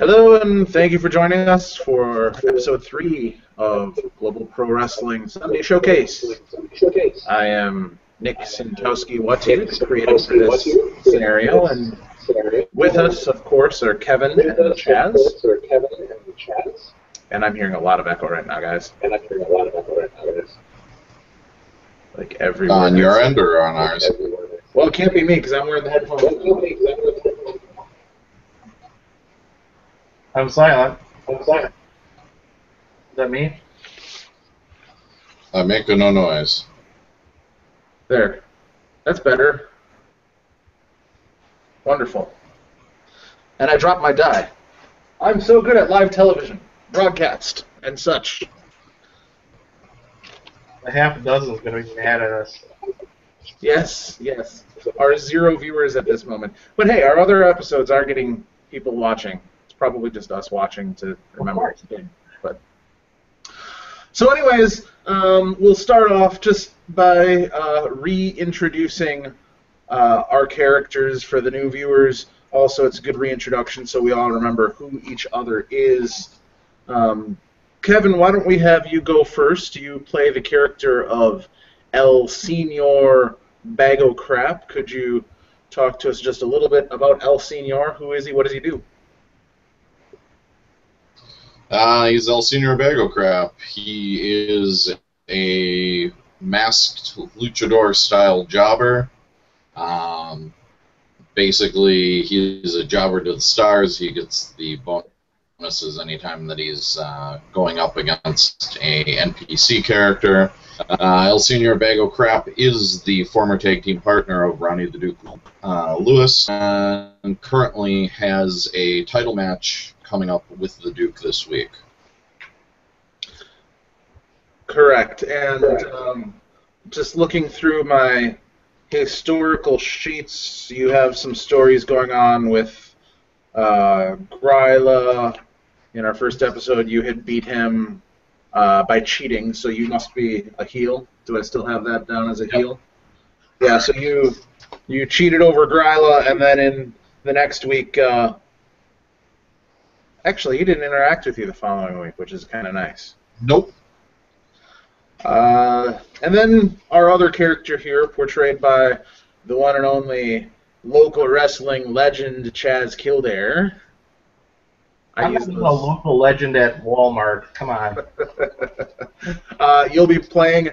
Hello, and thank you for joining us for episode 3 of Global Pro Wrestling Sunday Showcase. I am Nick Sintowski-Watu, the creator for this scenario, and with us, of course, are Kevin and Chaz. And I'm hearing a lot of echo right now, guys. Like everywhere. On your end or on ours? Well, it can't be me because I'm wearing the headphones. I'm silent. Is that me? Make no noise. There. That's better. Wonderful. And I dropped my die. I'm so good at live television, broadcast, and such. A half a dozen is going to be mad at us. Yes. Our 0 viewers at this moment. But hey, our other episodes are getting people watching. It's probably just us watching to remember it's good. But so anyways, we'll start off just by reintroducing our characters for the new viewers. Also, it's a good reintroduction so we all remember who each other is. Kevin, why don't we have you go first? You play the character of El Senor Bag O' Crap. Could you talk to us just a little bit about El Senor? Who is he? What does he do? He's El Senor Bag O' Crap. He is a masked luchador-style jobber. Basically, he's a jobber to the stars. He gets the bonuses anytime that he's going up against a NPC character. El Senor Bag O' Crap is the former tag team partner of Ronnie the Duke Lewis, and currently has a title match coming up with the Duke this week. Correct. And just looking through my historical sheets, you have some stories going on with Gryla. In our first episode, you had beat him by cheating, so you must be a heel. Do I still have that down as a heel? Yeah, so you cheated over Gryla, and then in the next week, actually, he didn't interact with you the following week, which is kind of nice. Nope. And then our other character here, portrayed by the one and only local wrestling legend, Chaz Kildare. I'm a local legend at Walmart. Come on. You'll be playing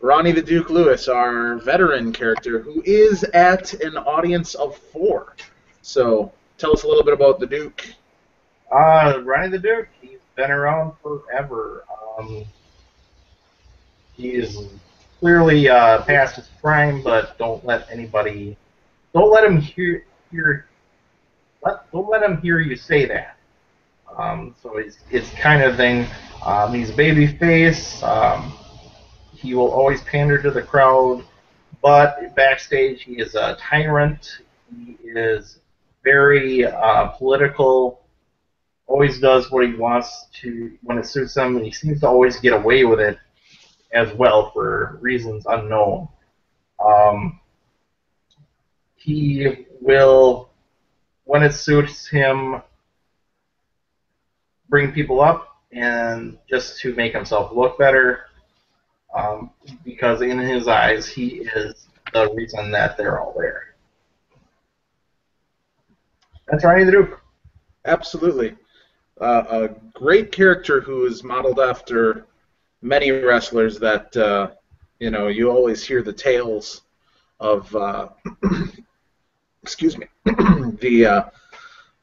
Ronnie the Duke Lewis, our veteran character, who is at an audience of 4. So tell us a little bit about the Duke. Ronnie the Duke, he's been around forever. He is clearly past his prime, but don't let him hear you say that. So it's kind of thing. He's a baby face. He will always pander to the crowd, but backstage he is a tyrant. He is very political. Always does what he wants to when it suits him, and he seems to always get away with it as well for reasons unknown. He will, when it suits him, bring people up and just to make himself look better, because in his eyes he is the reason that they're all there. That's Ronnie the Duke. Absolutely. A great character who is modeled after many wrestlers that, you always hear the tales of, excuse me, the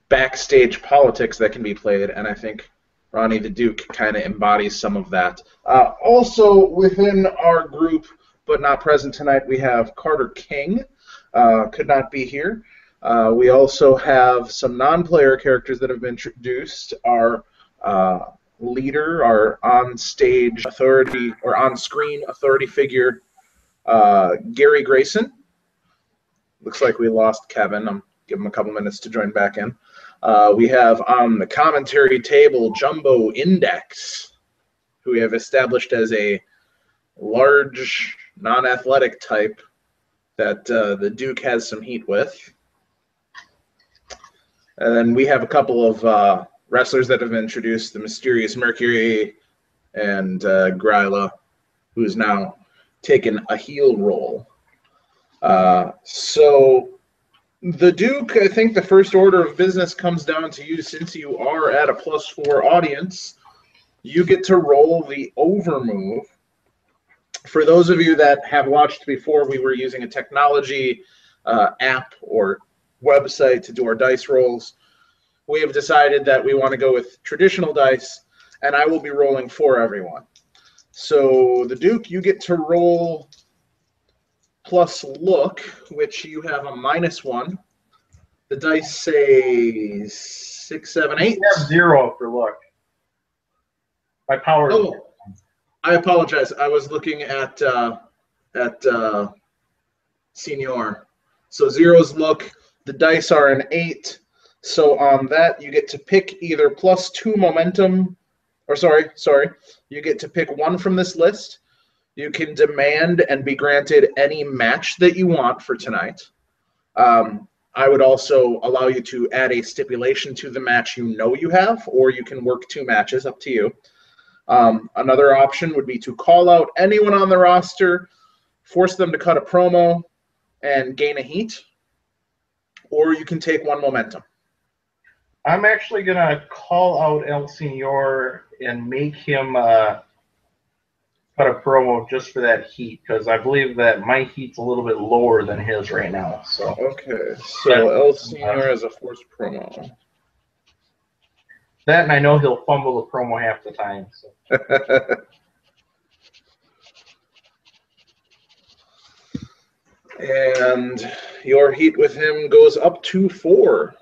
backstage politics that can be played, and I think Ronnie the Duke kind of embodies some of that. Also within our group, but not present tonight, we have Carter King, could not be here. We also have some non-player characters that have been introduced. Our leader, our on-stage authority, or on-screen authority figure, Gary Grayson. Looks like we lost Kevin. I'm give him a couple minutes to join back in. We have on the commentary table Jumbo Index, who we have established as a large, non-athletic type that the Duke has some heat with. And then we have a couple of wrestlers that have been introduced, the Mysterious Mercury and Gryla, who's now taken a heel role. So the Duke, I think the first order of business comes down to you. Since you are at a +4 audience, you get to roll the over move. For those of you that have watched before, we were using a technology app or website to do our dice rolls. We have decided that we want to go with traditional dice, and I will be rolling for everyone. So the Duke, you get to roll plus look, which you have a -1. The dice say 6, 7, 8. You have 0 for look. My power. Oh, I apologize. I was looking at Senior. So 0's look. The dice are an 8. So on that, you get to pick either +2 momentum, or sorry, you get to pick one from this list. You can demand and be granted any match that you want for tonight. I would also allow you to add a stipulation to the match you know you have, or you can work 2 matches, up to you. Another option would be to call out anyone on the roster, force them to cut a promo, and gain a heat, or you can take 1 momentum. I'm actually going to call out El Senor and make him cut a promo just for that heat, because I believe that my heat's a little bit lower than his right now. So Okay, so El Senor has a forced promo. That, and I know he'll fumble the promo half the time. So. And your heat with him goes up to 4.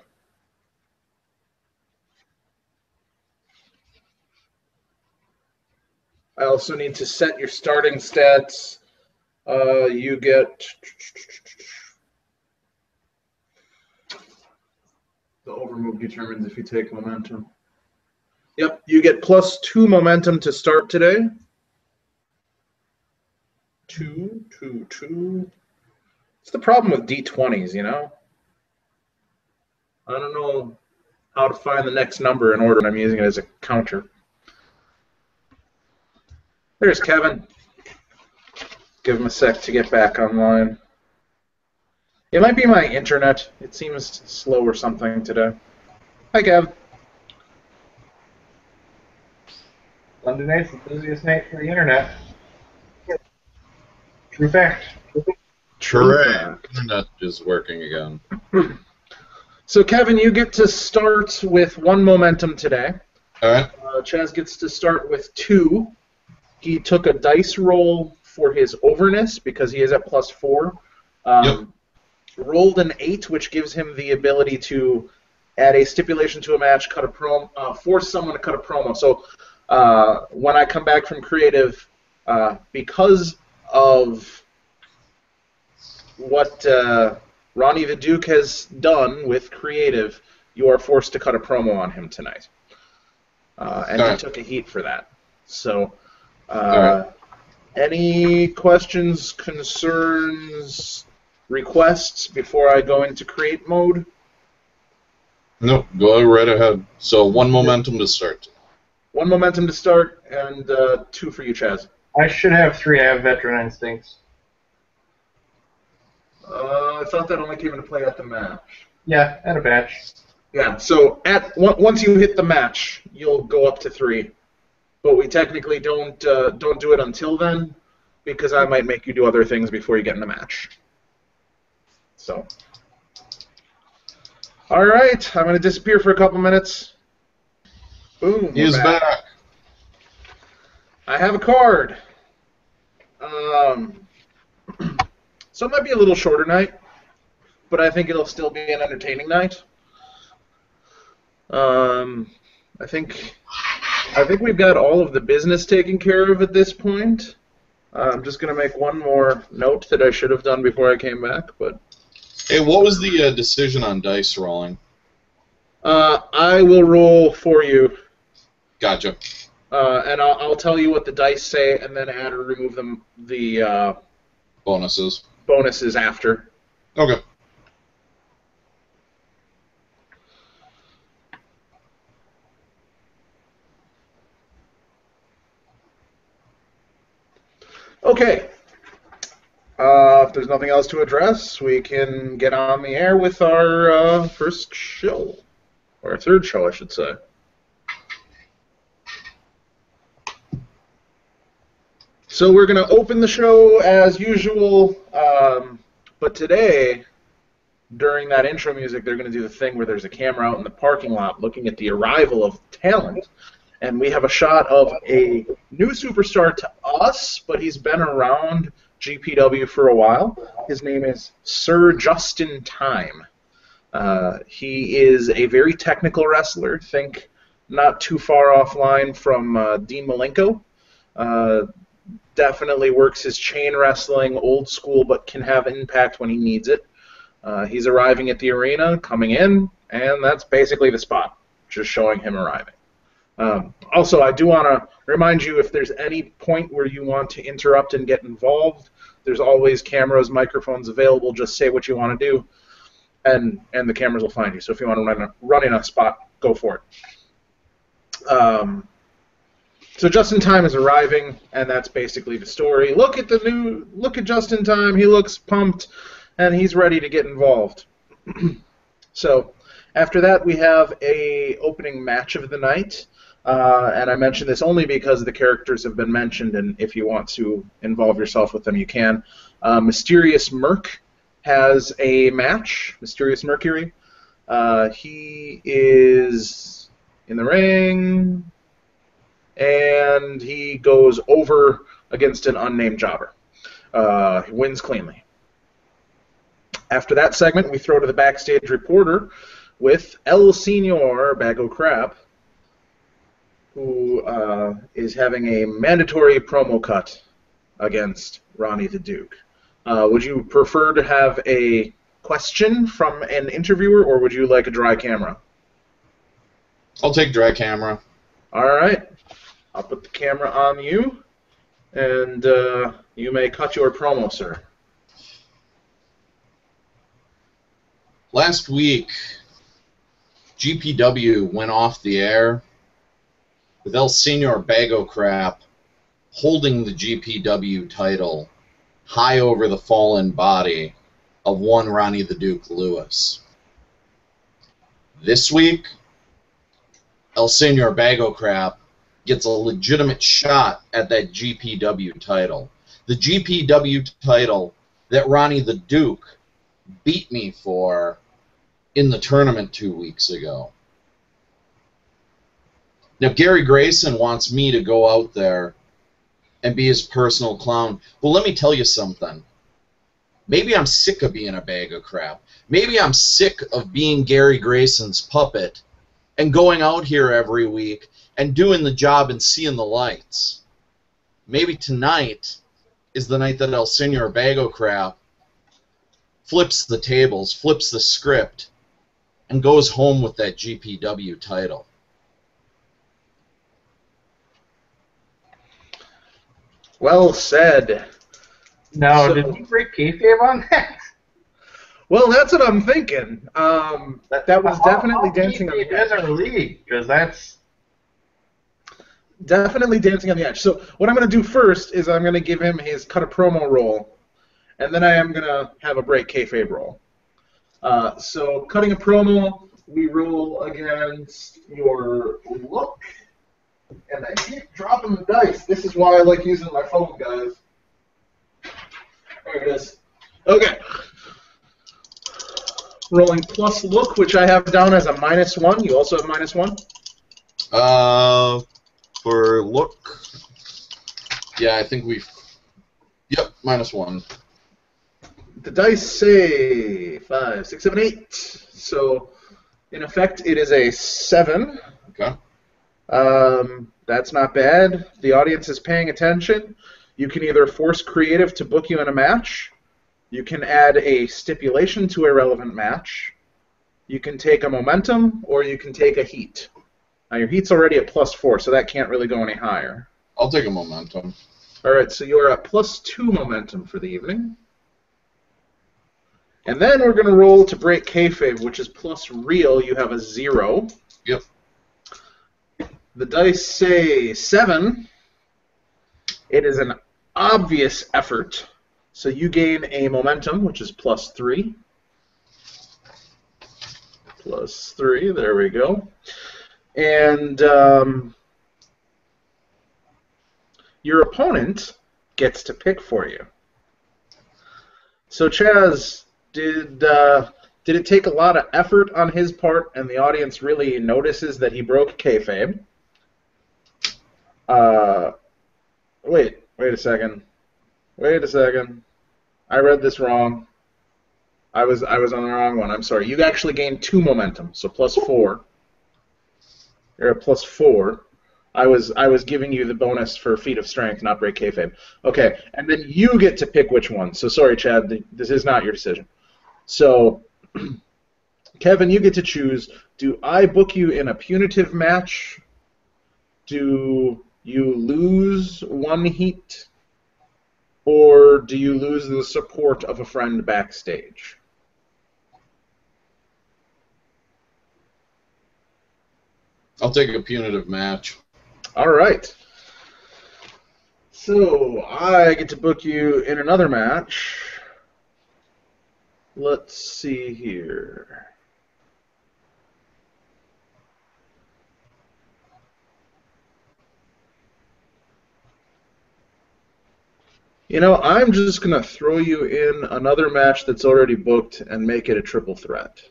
I also need to set your starting stats. You get the overmove determines if you take momentum. Yep, you get +2 momentum to start today. 2, 2, 2. It's the problem with D20s, you know? I don't know how to find the next number in order, and I'm using it as a counter. There's Kevin. Give him a sec to get back online. It might be my internet. It seems slow or something today. Hi, Kev. Sunday night's the busiest night for the internet. True fact. True. Internet is working again. So, Kevin, you get to start with 1 momentum today. All right. Chaz gets to start with 2. He took a dice roll for his overness because he is at +4. Yep. Rolled an 8, which gives him the ability to add a stipulation to a match, cut a promo, force someone to cut a promo. So when I come back from creative, because of what Ronnie the Duke has done with creative, you are forced to cut a promo on him tonight. And he took a heat for that. So any questions, concerns, requests before I go into create mode? Nope, go right ahead. So 1 momentum to start. 1 momentum to start, and 2 for you, Chaz. I should have 3. I have veteran instincts. I thought that only came into play at the match. Yeah, and a batch. Yeah, so once you hit the match, you'll go up to 3. But we technically don't do it until then, because I might make you do other things before you get in the match. So, all right, I'm going to disappear for a couple minutes. Boom. He's back. I have a card. So it might be a little shorter night, but I think it'll still be an entertaining night. I think we've got all of the business taken care of at this point. I'm just going to make one more note that I should have done before I came back. But hey, what was the decision on dice rolling? I will roll for you. Gotcha. And I'll tell you what the dice say, and then add or remove the bonuses after. Okay. Okay. If there's nothing else to address, we can get on the air with our first show. Or our third show, I should say. So we're going to open the show as usual, but today, during that intro music, they're going to do the thing where there's a camera out in the parking lot looking at the arrival of talent. And we have a shot of a new superstar to us, but he's been around GPW for a while. His name is Sir Justin Time. He is a very technical wrestler. Think not too far offline from Dean Malenko. Definitely works his chain wrestling, old school, but can have impact when he needs it. He's arriving at the arena, coming in, and that's basically the spot, just showing him arriving. Also, I do want to remind you, if there's any point where you want to interrupt and get involved, there's always cameras, microphones available. Just say what you want to do, and the cameras will find you. So if you want to run in a spot, go for it. So Justin Time is arriving, and that's basically the story. Look at Justin Time. He looks pumped, and he's ready to get involved. So after that, we have a opening match of the night. And I mention this only because the characters have been mentioned, and if you want to involve yourself with them, you can. Mysterious Merc has a match, Mysterious Mercury. He is in the ring, and he goes over against an unnamed jobber. He wins cleanly. After that segment, we throw to the backstage reporter with El Senor Bag O' Crap, who is having a mandatory promo cut against Ronnie the Duke. Would you prefer to have a question from an interviewer, or would you like a dry camera? I'll take dry camera. All right. I'll put the camera on you, and you may cut your promo, sir. Last week, GPW went off the air with El Senor Bag O' Crap holding the GPW title high over the fallen body of one Ronnie the Duke Lewis. This week, El Senor Bag O' Crap gets a legitimate shot at that GPW title. The GPW title that Ronnie the Duke beat me for in the tournament 2 weeks ago. Now, Gary Grayson wants me to go out there and be his personal clown. Well, let me tell you something. Maybe I'm sick of being a bag of crap. Maybe I'm sick of being Gary Grayson's puppet and going out here every week and doing the job and seeing the lights. Maybe tonight is the night that El Senor Bag O' Crap flips the tables, flips the script, and goes home with that GPW title. Well said. Now, So- did you break kayfabe on that? Well, that's what I'm thinking. That was definitely dancing on the Kayfabe is edge. our league, because that's... Definitely dancing on the edge. So what I'm going to do first is I'm going to give him his cut a promo roll, and then I am going to have a break kayfabe roll. So cutting a promo, we roll against your look, and I keep dropping the dice. This is why I like using my phone, guys. There it is. Okay. Rolling plus look, which I have down as a -1. You also have -1? For look, yeah, I think we've, yep, -1. The dice say 5, 6, 7, 8. So, in effect, it is a 7. Okay. That's not bad. The audience is paying attention. You can either force creative to book you in a match. You can add a stipulation to a relevant match. You can take a momentum, or you can take a heat. Now, your heat's already at +4, so that can't really go any higher. I'll take a momentum. All right, so you're at +2 momentum for the evening. And then we're going to roll to break kayfabe, which is plus real. You have a 0. Yep. The dice say 7. It is an obvious effort. So you gain a momentum, which is +3. +3, there we go. And your opponent gets to pick for you. So Chaz, did it take a lot of effort on his part, and the audience really notices that he broke kayfabe? Wait a second. I read this wrong. I was on the wrong one. I'm sorry. You actually gained 2 momentum, so +4. You're at +4. I was giving you the bonus for feat of strength, not break kayfabe. Okay, and then you get to pick which one. So sorry, Chad, this is not your decision. So, Kevin, you get to choose. Do I book you in a punitive match? Do you lose 1 heat? Or do you lose the support of a friend backstage? I'll take a punitive match. All right. So I get to book you in another match. Let's see here. You know, I'm just going to throw you in another match that's already booked and make it a triple threat.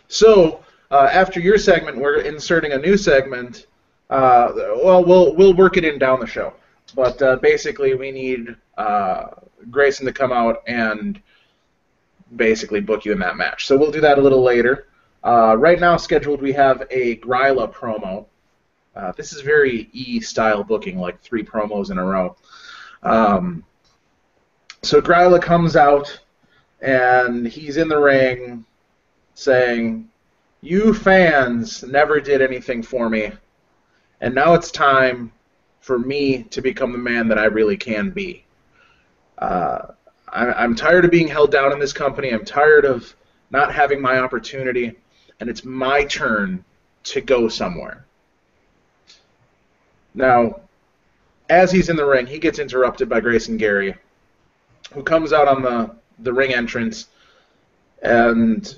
So, after your segment, we're inserting a new segment. Well, we'll work it in down the show. But basically, we need Grayson to come out and basically book you in that match. So we'll do that a little later. Right now, scheduled, we have a Gryla promo. This is very E-style booking, like 3 promos in a row. So Gryla comes out, and he's in the ring saying, "You fans never did anything for me, and now it's time for me to become the man that I really can be. I'm tired of being held down in this company. I'm tired of not having my opportunity, and it's my turn to go somewhere." Now, as he's in the ring, he gets interrupted by Grayson Gary, who comes out on the ring entrance and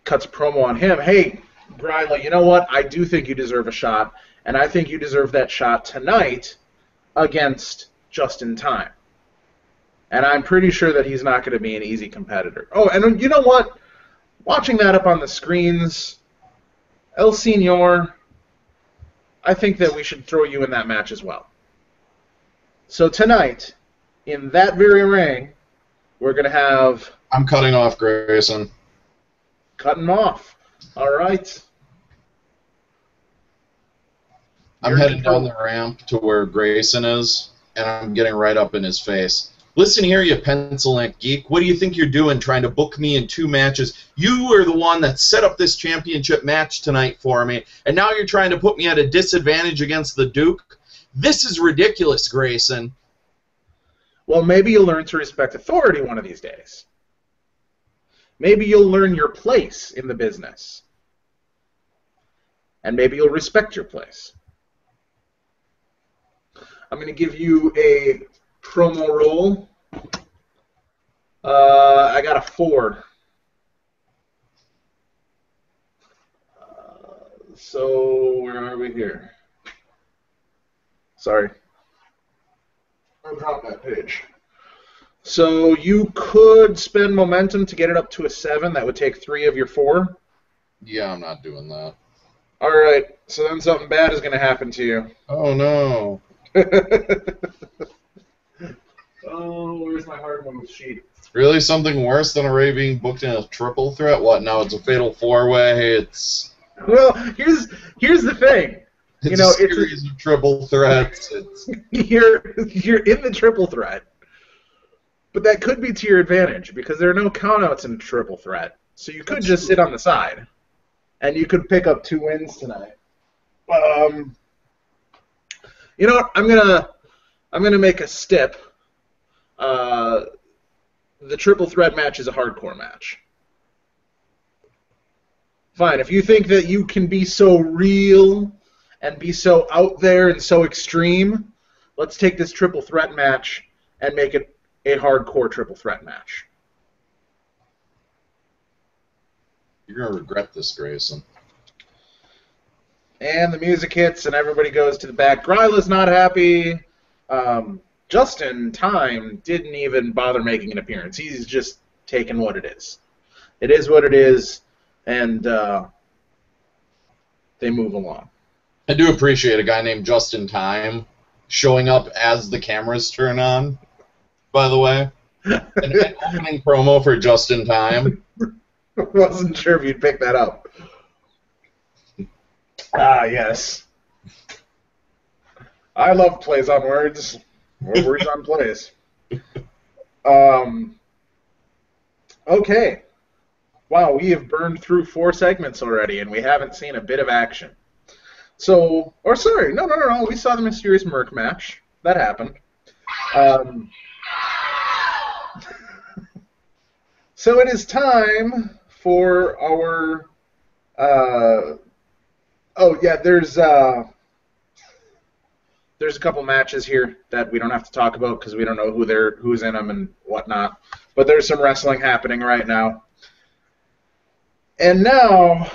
cuts a promo on him. "Hey, Gryla, you know what? I do think you deserve a shot, and I think you deserve that shot tonight against Just in Time. And I'm pretty sure that he's not going to be an easy competitor." Oh, and you know what? Watching that up on the screens, El Senor, I think that we should throw you in that match as well. So tonight, in that very ring, we're going to have... I'm cutting off Grayson. Cutting off. All right. I'm heading down the ramp to where Grayson is, and I'm getting right up in his face. "Listen here, you pencil neck geek. What do you think you're doing trying to book me in 2 matches? You are the one that set up this championship match tonight for me, and now you're trying to put me at a disadvantage against the Duke? This is ridiculous, Grayson." Well, maybe you'll learn to respect authority one of these days. Maybe you'll learn your place in the business. And maybe you'll respect your place. I'm going to give you a promo roll. I got a 4. So where are we here? Sorry. I'll drop that page. So you could spend momentum to get it up to a 7. That would take 3 of your 4. Yeah, I'm not doing that. All right. So then something bad is going to happen to you. Oh, no. Oh, where's my hard move sheet? Really? Something worse than Ray being booked in a triple threat? What, now it's a fatal 4-way? It's... Well, here's the thing. It's a series of triple threats. You're in the triple threat, but that could be to your advantage because there are no countouts in a triple threat. So you could just sit on the side, and you could pick up 2 wins tonight. You know what? I'm gonna make a stip. The triple threat match is a hardcore match. Fine. If you think that you can be so real and be so out there and so extreme, let's take this triple threat match and make it a hardcore triple threat match. You're going to regret this, Grayson. And the music hits, and everybody goes to the back. Gryla's not happy. Justin Time didn't even bother making an appearance. He's just taking what it is. It is what it is, and they move along. I do appreciate a guy named Justin Time showing up as the cameras turn on, by the way. An opening promo for Justin Time. Wasn't sure if you'd pick that up. Ah, yes. I love plays on words, or words on plays. Okay. Wow, we have burned through 4 segments already, and we haven't seen a bit of action. So, or sorry, no, we saw the Mysterious Merc match. That happened. So it is time for our, there's a couple matches here that we don't have to talk about because we don't know who's in them and whatnot. But there's some wrestling happening right now. And now,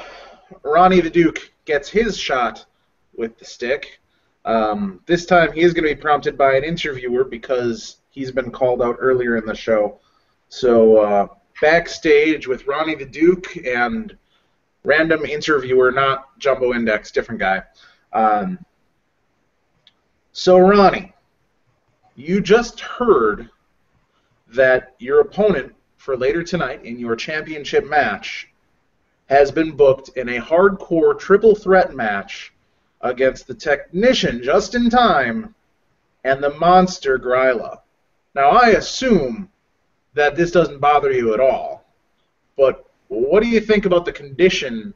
Ronnie the Duke gets his shot with the stick. This time he is going to be prompted by an interviewer because he's been called out earlier in the show. So backstage with Ronnie the Duke and random interviewer, not Jumbo Index, different guy. So Ronnie, you just heard that your opponent for later tonight in your championship match has been booked in a hardcore triple threat match against the technician Justin Time and the monster Gryla. Now, I assume that this doesn't bother you at all, but what do you think about the condition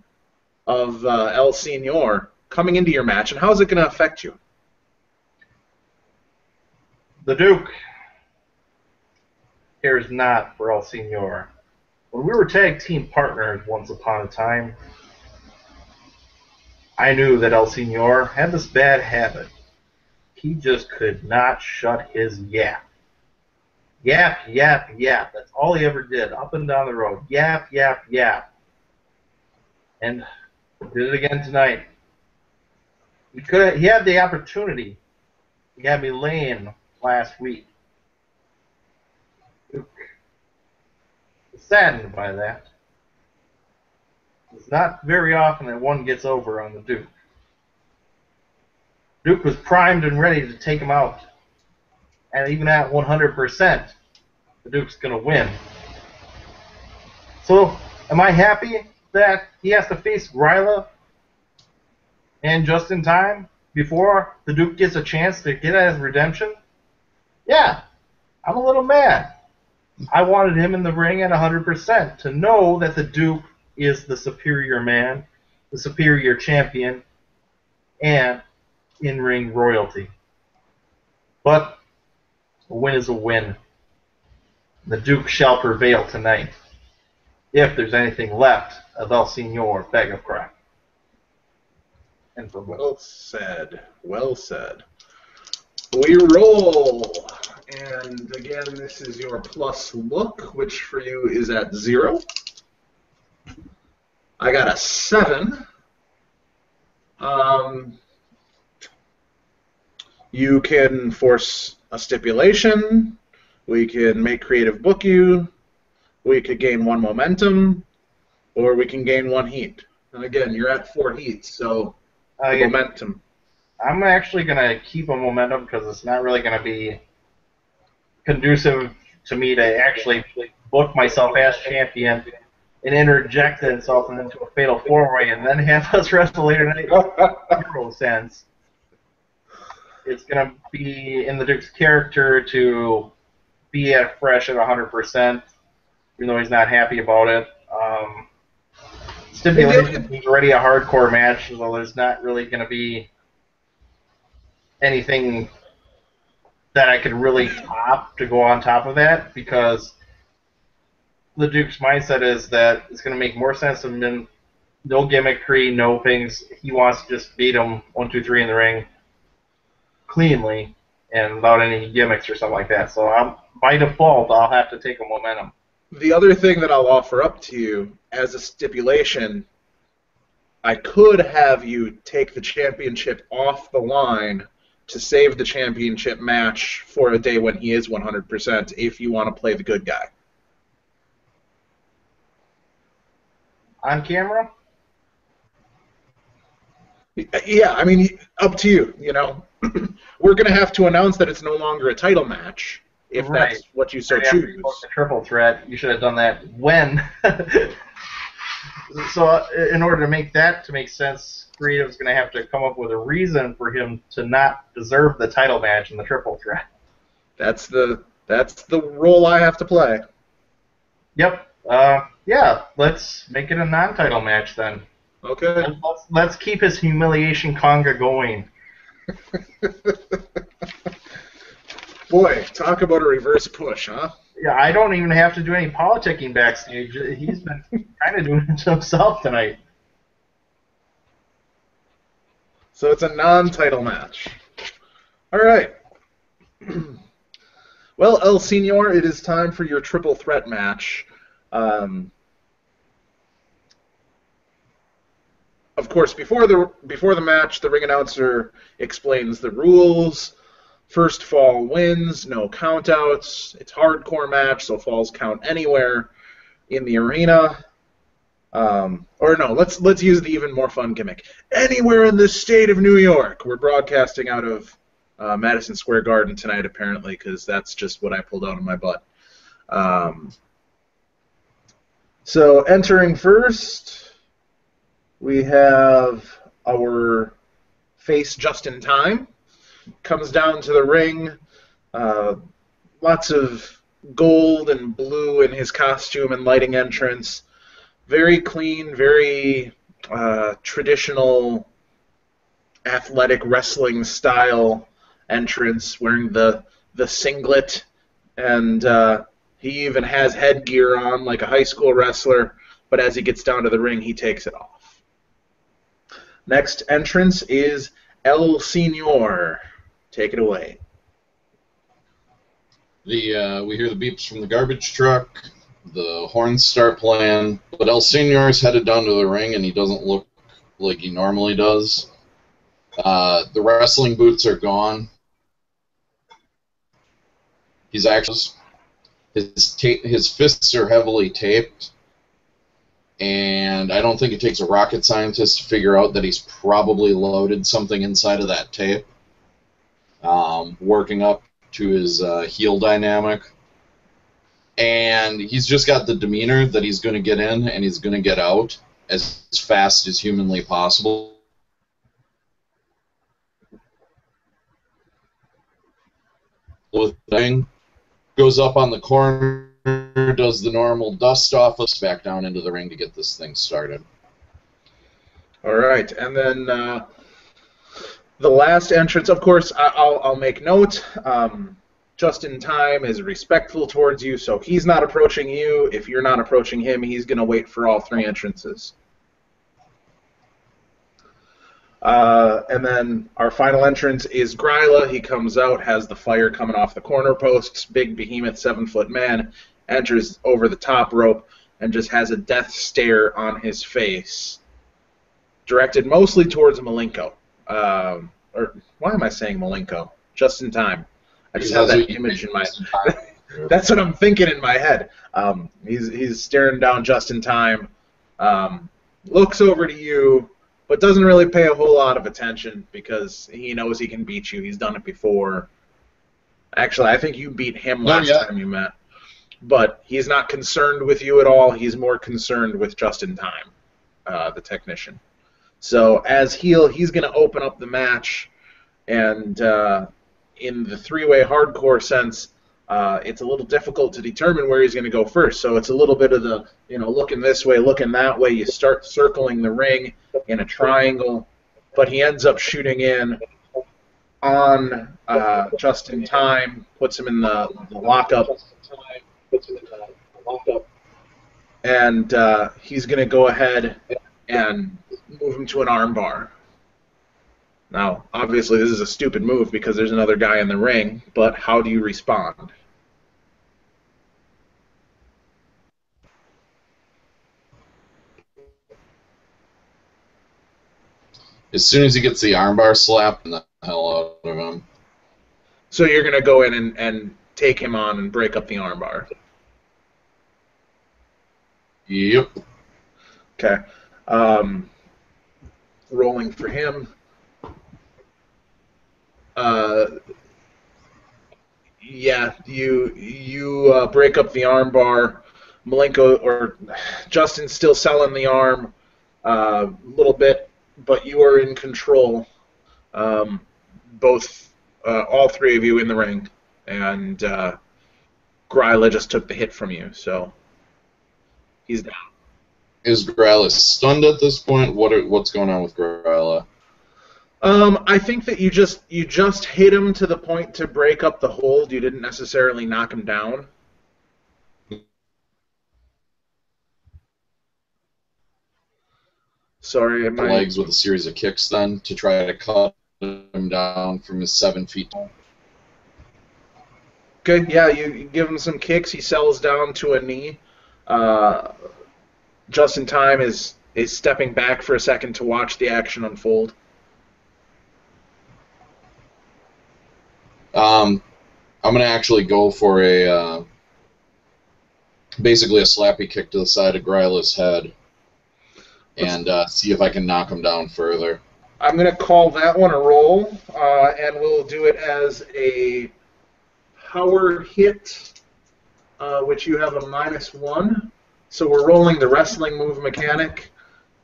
of El Senor coming into your match, and how is it going to affect you? The Duke cares not for El Senor. When we were tag team partners once upon a time, I knew that El Senor had this bad habit. He just could not shut his yap. Yap, yap, yap. That's all he ever did, up and down the road. Yap, yap, yap. And did it again tonight. He had the opportunity. He had me laying last week. Duke was saddened by that. It's not very often that one gets over on the Duke. Duke was primed and ready to take him out. And even at 100%, the Duke's going to win. So, am I happy that he has to face Gryla and Justin Time before the Duke gets a chance to get at his redemption? Yeah, I'm a little mad. I wanted him in the ring at 100% to know that the Duke is the superior man, the superior champion, and in-ring royalty. But a win is a win. The Duke shall prevail tonight, if there's anything left of El Senor Bag of Crap. And for well said. Well said. We roll. And again, this is your plus look, which for you is at 0. I got a 7. You can force a stipulation. We can make creative book you. We could gain 1 momentum, or we can gain 1 heat. And again, you're at 4 heats, so momentum. I'm actually going to keep a momentum because it's not really going to be conducive to me to actually book myself as champion and interject itself into a fatal 4-way and then have us wrestle later tonight. No sense. It's going to be in the Duke's character to be at fresh at 100%, even though he's not happy about it. Stipulation is already a hardcore match, so there's not really going to be anything that I could really top to go on top of that, because the Duke's mindset is that it's going to make more sense no gimmickry, no things. He wants to just beat him 1, 2, 3 in the ring cleanly and without any gimmicks or something like that. So by default, I'll have to take a momentum. The other thing that I'll offer up to you as a stipulation, I could have you take the championship off the line to save the championship match for a day when he is 100% if you want to play the good guy. On camera? Yeah, I mean, up to you, you know. We're going to have to announce that it's no longer a title match if that's what you so choose. The triple threat, you should have done that when. So in order to make that to make sense, Creative's going to have to come up with a reason for him to not deserve the title match in the triple threat. That's the role I have to play. Yep. Yeah, let's make it a non-title match then. Okay. Let's keep his humiliation conga going. Boy, talk about a reverse push, huh? Yeah, I don't even have to do any politicking backstage. He's been kind of doing it to himself tonight. So it's a non-title match. All right. Well, El Senor, it is time for your triple threat match. Of course, before the match, the ring announcer explains the rules. First fall wins, no countouts. It's hardcore match, so falls count anywhere in the arena. Or no, let's use the even more fun gimmick. Anywhere in the state of New York. We're broadcasting out of Madison Square Garden tonight, apparently, because that's just what I pulled out of my butt. So entering first, we have our face just in time. Comes down to the ring. Lots of gold and blue in his costume and lighting entrance. Very clean, very traditional athletic wrestling style entrance, wearing the singlet, and he even has headgear on like a high school wrestler, but as he gets down to the ring, he takes it off. Next entrance is El Senor. Take it away. We hear the beeps from the garbage truck. The horns start playing, but El Senor is headed down to the ring, and he doesn't look like he normally does. The wrestling boots are gone. He's actually his fists are heavily taped, and I don't think it takes a rocket scientist to figure out that he's probably loaded something inside of that tape. Working up to his heel dynamic. And he's just got the demeanor that he's going to get in and he's going to get out as fast as humanly possible. With the thing, goes up on the corner, does the normal dust off, us back down into the ring to get this thing started. All right, and then the last entrance, of course, I'll make note. Just in time is respectful towards you, so he's not approaching you. If you're not approaching him, he's going to wait for all three entrances. And then our final entrance is Gryla. He comes out, has the fire coming off the corner posts, big behemoth 7-foot man, enters over the top rope, and just has a death stare on his face, directed mostly towards Malenko. Or why am I saying Malenko? Just in time. I just have that image in my head. That's what I'm thinking in my head. He's staring down just in time, looks over to you, but doesn't really pay a whole lot of attention because he knows he can beat you. He's done it before. Actually, I think you beat him last time you met. But he's not concerned with you at all. He's more concerned with just in time, the technician. So as heel, he's going to open up the match, and in the three-way hardcore sense, it's a little difficult to determine where he's going to go first. So it's a little bit of the, looking this way, looking that way. You start circling the ring in a triangle, but he ends up shooting in on just in time, puts him in the lockup, and he's going to go ahead and move him to an armbar. Now, obviously, this is a stupid move because there's another guy in the ring, but how do you respond? As soon as he gets the armbar slapped the hell out of him. So you're going to go in and take him on and break up the armbar. Yep. Okay. Rolling for him. Yeah, you break up the armbar. Malenko or Justin's still selling the arm a little bit, but you are in control. All three of you in the ring, and Gryla just took the hit from you, so he's down. Is Gryla stunned at this point? What's going on with Gryla? I think that you just hit him to the point to break up the hold. You didn't necessarily knock him down. Sorry, the legs with a series of kicks then to try to cut him down from his 7 feet. Okay, yeah, you give him some kicks. He settles down to a knee. Just in time is stepping back for a second to watch the action unfold. I'm going to actually go for basically a slappy kick to the side of Gryla's head and see if I can knock him down further. I'm going to call that one a roll, and we'll do it as a power hit, which you have a -1. So we're rolling the wrestling move mechanic.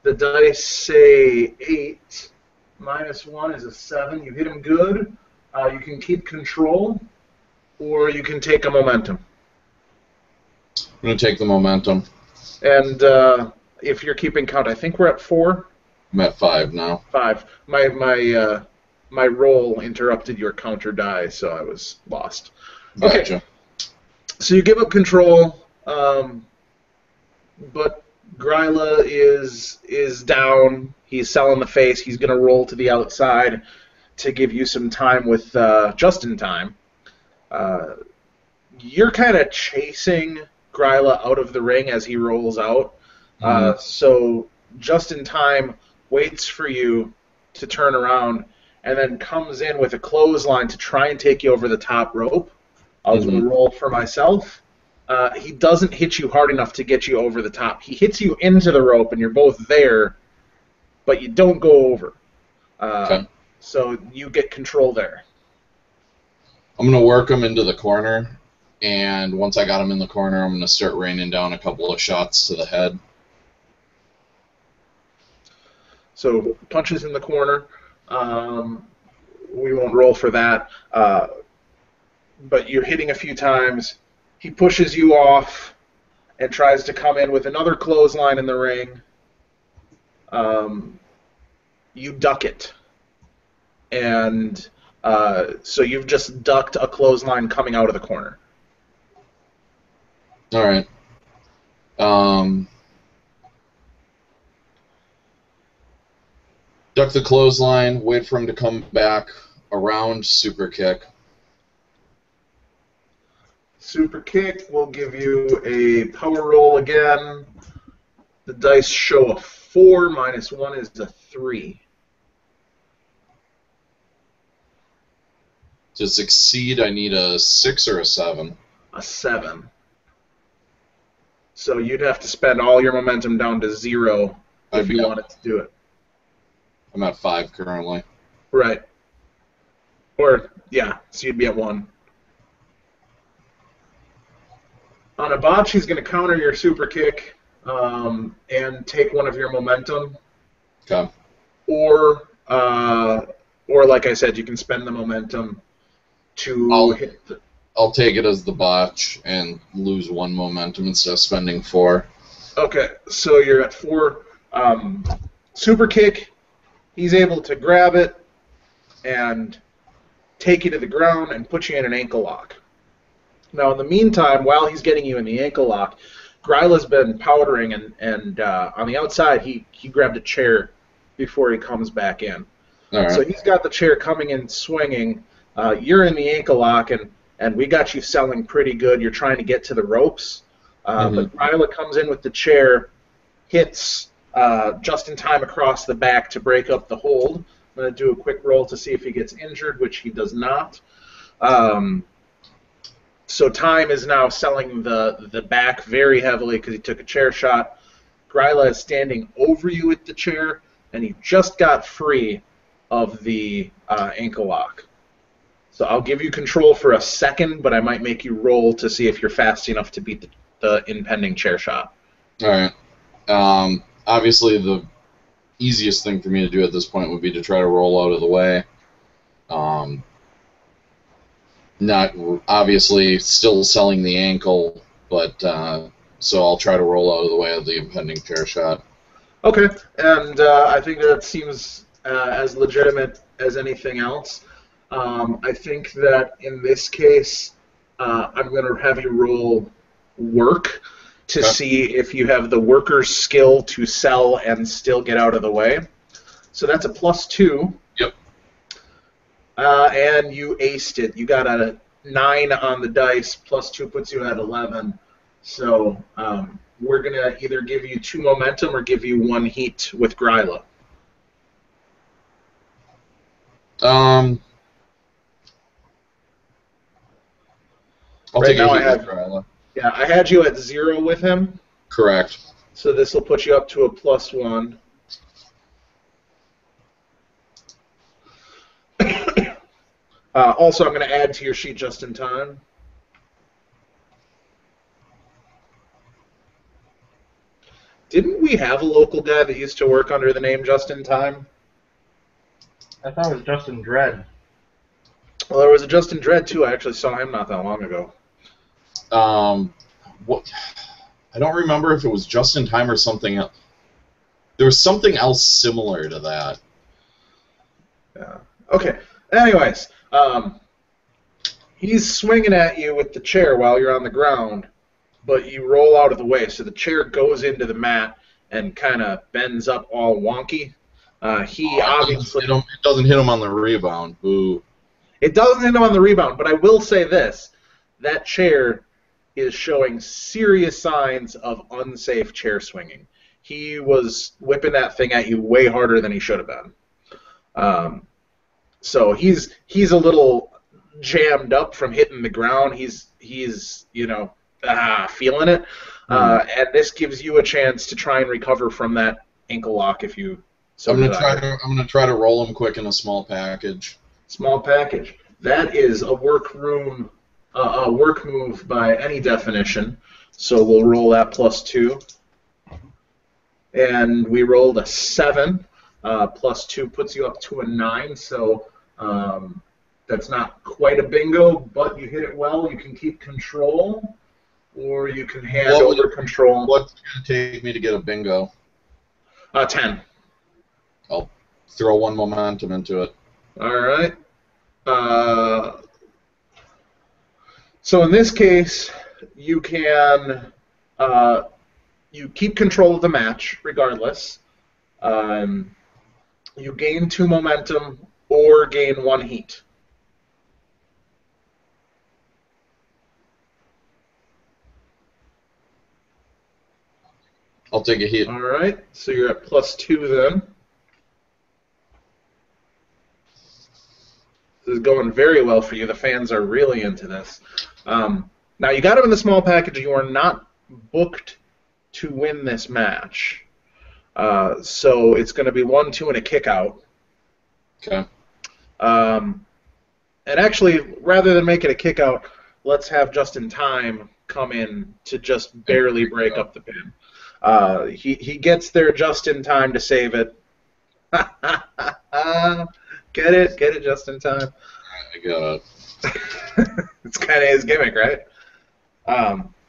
The dice say 8. -1 is a 7. You hit him good. You can keep control, or you can take a momentum. I'm going to take the momentum. And if you're keeping count, I think we're at 4. I'm at 5 now. 5. My roll interrupted your counter die, so I was lost. Gotcha. Okay. So you give up control, but Gryla is down. He's selling the face. He's going to roll to the outside to give you some time with just in time. You're kind of chasing Gryla out of the ring as he rolls out. So just in time waits for you to turn around and then comes in with a clothesline to try and take you over the top rope. I'll do a roll for myself. He doesn't hit you hard enough to get you over the top. He hits you into the rope, and you're both there, but you don't go over. Okay. So you get control there. I'm going to work him into the corner, and once I got him in the corner, I'm going to start raining down a couple of shots to the head. So punches in the corner. We won't roll for that. But you're hitting a few times. He pushes you off and tries to come in with another clothesline in the ring. You duck it. And so you've just ducked a clothesline coming out of the corner. All right. Duck the clothesline, wait for him to come back around super kick. Super kick will give you a power roll again. The dice show a 4, -1 is a 3. To succeed, I need a 6 or a 7. A 7. So you'd have to spend all your momentum down to 0 if you wanted to do it. I'm at 5 currently. Right. Or, yeah, so you'd be at 1. On a botch, he's going to counter your super kick and take one of your momentum. Okay. Or like I said, you can spend the momentum to hit the... I'll take it as the botch and lose 1 momentum instead of spending 4. Okay, so you're at 4. Super kick, he's able to grab it and take you to the ground and put you in an ankle lock. Now, in the meantime, while he's getting you in the ankle lock, Gryla's been powdering, and on the outside, he grabbed a chair before he comes back in. All right. So he's got the chair coming in swinging. You're in the ankle lock, and we got you selling pretty good. You're trying to get to the ropes. But Gryla comes in with the chair, hits just in time across the back to break up the hold. I'm going to do a quick roll to see if he gets injured, which he does not. So Time is now selling the back very heavily because he took a chair shot. Gryla is standing over you with the chair, and he just got free of the ankle lock. So I'll give you control for a second, but I might make you roll to see if you're fast enough to beat the impending chair shot. All right. Obviously, the easiest thing for me to do at this point would be to try to roll out of the way. Not obviously still selling the ankle, but so I'll try to roll out of the way of the impending chair shot. Okay, and I think that seems as legitimate as anything else. I think that in this case, I'm going to have you roll work to see if you have the worker's skill to sell and still get out of the way. So that's a +2. Yep. And you aced it. You got a 9 on the dice. +2 puts you at 11. So we're going to either give you 2 momentum or give you 1 heat with Gryla. I'll Right take now a hit I with Gryla. Yeah, I had you at 0 with him. Correct. So this will put you up to a +1. Also, I'm going to add to your sheet just in time. Didn't we have a local guy that used to work under the name Just in Time? I thought it was Justin Dredd. Well, there was a Justin Dredd, too. I actually saw him not that long ago. What? I don't remember if it was Just in Time or something else. There was something else similar to that. Yeah. Okay. Anyways, he's swinging at you with the chair while you're on the ground, but you roll out of the way, so the chair goes into the mat and kind of bends up all wonky. Obviously it doesn't hit him on the rebound. Boo. It doesn't hit him on the rebound, but I will say this: that chair is showing serious signs of unsafe chair swinging. He was whipping that thing at you way harder than he should have been. So he's a little jammed up from hitting the ground. He's feeling it, and this gives you a chance to try and recover from that ankle lock if you. So I'm gonna try to roll him quick in a small package. Small package. That is a work move by any definition. So we'll roll that +2, and we rolled a 7. +2 puts you up to a 9. So that's not quite a bingo, but you hit it well. You can keep control, or you can hand over control. What's it going to take me to get a bingo? 10. I'll throw 1 momentum into it. All right. So in this case, you can you keep control of the match regardless. You gain 2 momentum or gain 1 heat. I'll take a hit. All right, so you're at +2 then. This is going very well for you. The fans are really into this. Now, you got him in the small package. You are not booked to win this match. So it's going to be 1-2 and a kick out. Okay. And actually, rather than make it a kick out, let's have Just in Time come in to just barely break up the pin. He gets there just in time to save it. Get it, just in time. I got it. It's kind of his gimmick, right?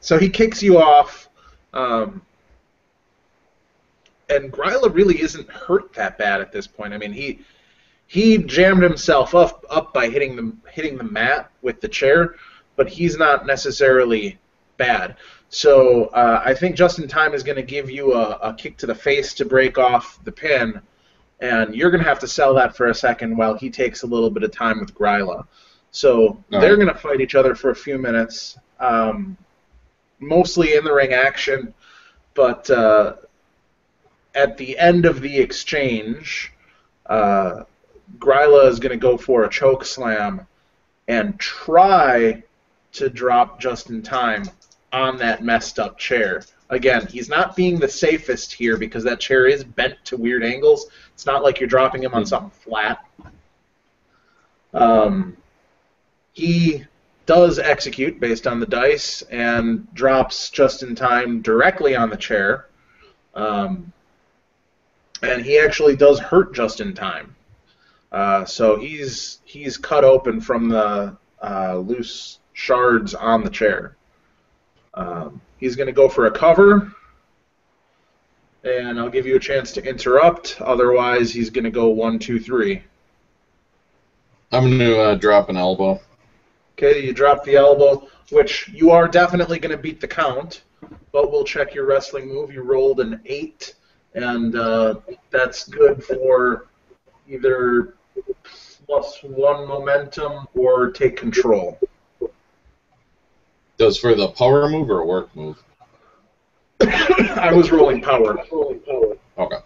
So he kicks you off, and Gryla really isn't hurt that bad at this point. I mean, he jammed himself up by hitting the mat with the chair, but he's not necessarily bad. So I think Just in Time is going to give you a kick to the face to break off the pin, and you're going to have to sell that for a second while he takes a little bit of time with Gryla. So they're going to fight each other for a few minutes, mostly in the ring action, but at the end of the exchange, Gryla is going to go for a choke slam and try to drop Just in Time on that messed up chair. Again, he's not being the safest here because that chair is bent to weird angles. It's not like you're dropping him on something flat. He does execute based on the dice and drops Just in Time directly on the chair. And he actually does hurt Just in Time. So he's cut open from the loose shards on the chair. He's going to go for a cover, and I'll give you a chance to interrupt. Otherwise, he's going to go 1, 2, 3. I'm going to drop an elbow. Okay, you drop the elbow, which you are definitely going to beat the count, but we'll check your wrestling move. You rolled an 8, and that's good for either +1 momentum or take control. Does for the power move or a work move? I was rolling power. Okay.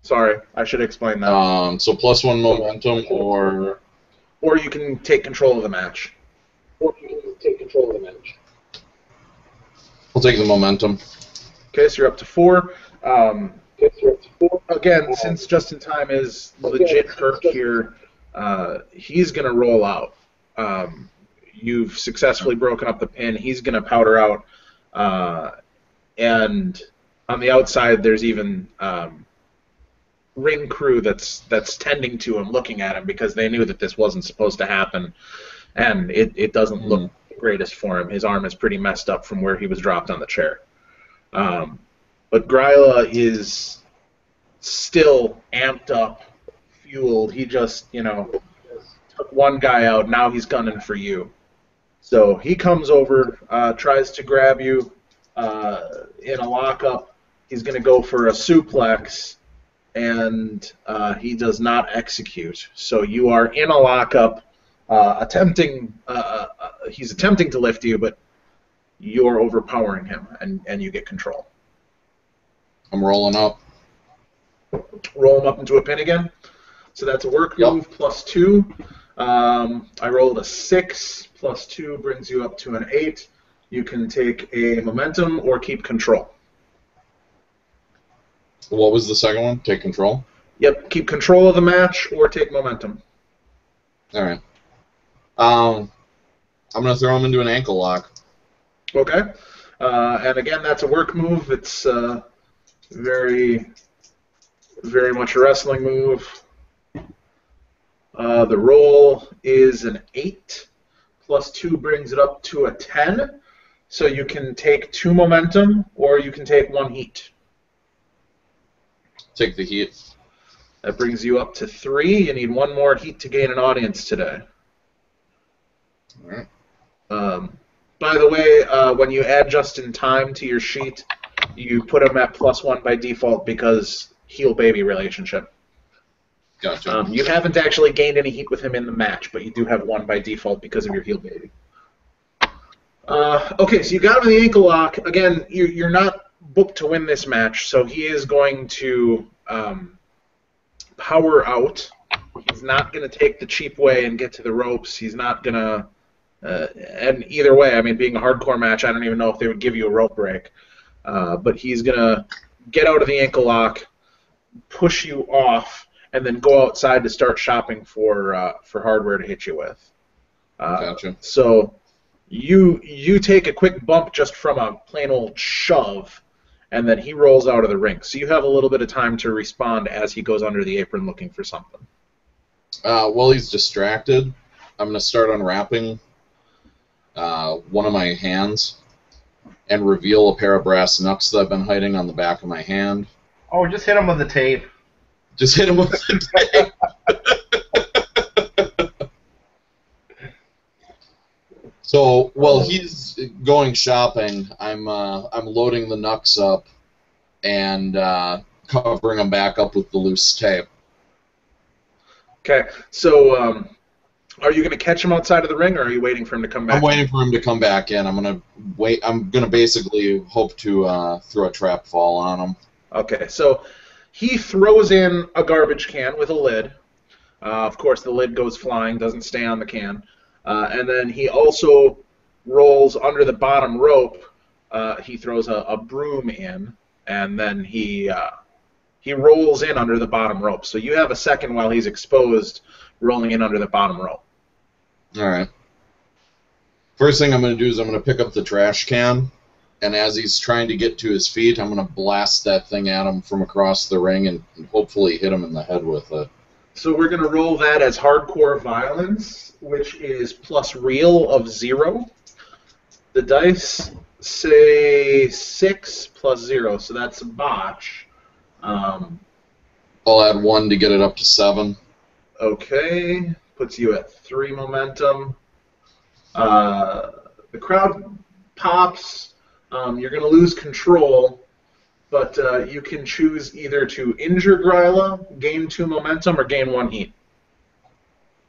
Sorry, I should explain that. So +1 momentum or... Or you can take control of the match. I'll take the momentum. Okay, so you're up to 4. Again, since Just in Time is legit hurt here, he's going to roll out. You've successfully broken up the pin. He's going to powder out. And on the outside, there's even ring crew that's tending to him, looking at him, because they knew that this wasn't supposed to happen. And it doesn't look the greatest for him. His arm is pretty messed up from where he was dropped on the chair. But Gryla is still amped up, fueled. He just, took one guy out. Now he's gunning for you. So he comes over, tries to grab you in a lockup. He's going to go for a suplex, and he does not execute. So you are in a lockup, he's attempting to lift you, but you're overpowering him, and you get control. I'm rolling up. Roll him up into a pin again. So that's a work move +2. I rolled a 6. +2 brings you up to an 8. You can take a momentum or keep control. What was the second one? Take control? Yep, keep control of the match or take momentum. All right. I'm going to throw him into an ankle lock. Okay. And again, that's a work move. It's very, very much a wrestling move. The roll is an 8. +2 brings it up to a 10. So you can take 2 momentum or you can take 1 heat. Take the heat. That brings you up to 3. You need 1 more heat to gain an audience today. All right. By the way, when you add Just in Time to your sheet, you put him at +1 by default because heel-baby relationship. Gotcha. You haven't actually gained any heat with him in the match, but you do have 1 by default because of your heel-baby. Okay, so you got him in the ankle lock. Again, you're not booked to win this match, so he is going to power out. He's not going to take the cheap way and get to the ropes. He's not going to... and either way, I mean, being a hardcore match, I don't even know if they would give you a rope break. But he's going to get out of the ankle lock, push you off, and then go outside to start shopping for hardware to hit you with. Gotcha. So you take a quick bump just from a plain old shove, and then he rolls out of the ring. So you have a little bit of time to respond as he goes under the apron looking for something. While he's distracted, I'm going to start unwrapping one of my hands and reveal a pair of brass knucks that I've been hiding on the back of my hand. Oh, just hit him with the tape. Just hit him with the tape. So while he's going shopping, I'm loading the knucks up and covering them back up with the loose tape. Okay, so are you going to catch him outside of the ring, or are you waiting for him to come back? I'm waiting for him to come back in. I'm gonna basically hope to throw a trap fall on him. Okay, so he throws in a garbage can with a lid. Of course, the lid goes flying, doesn't stay on the can. And then he also rolls under the bottom rope. He throws a broom in, and then he rolls in under the bottom rope. So you have a second while he's exposed, rolling in under the bottom rope. All right. First thing I'm going to do is I'm going to pick up the trash can, and as he's trying to get to his feet, I'm going to blast that thing at him from across the ring and hopefully hit him in the head with it. So we're going to roll that as hardcore violence, which is plus real of 0. The dice say 6 plus 0, so that's a botch. I'll add 1 to get it up to 7. Okay, puts you at 3 momentum. The crowd pops. You're going to lose control, but you can choose either to injure Gryla, gain 2 momentum, or gain 1 heat.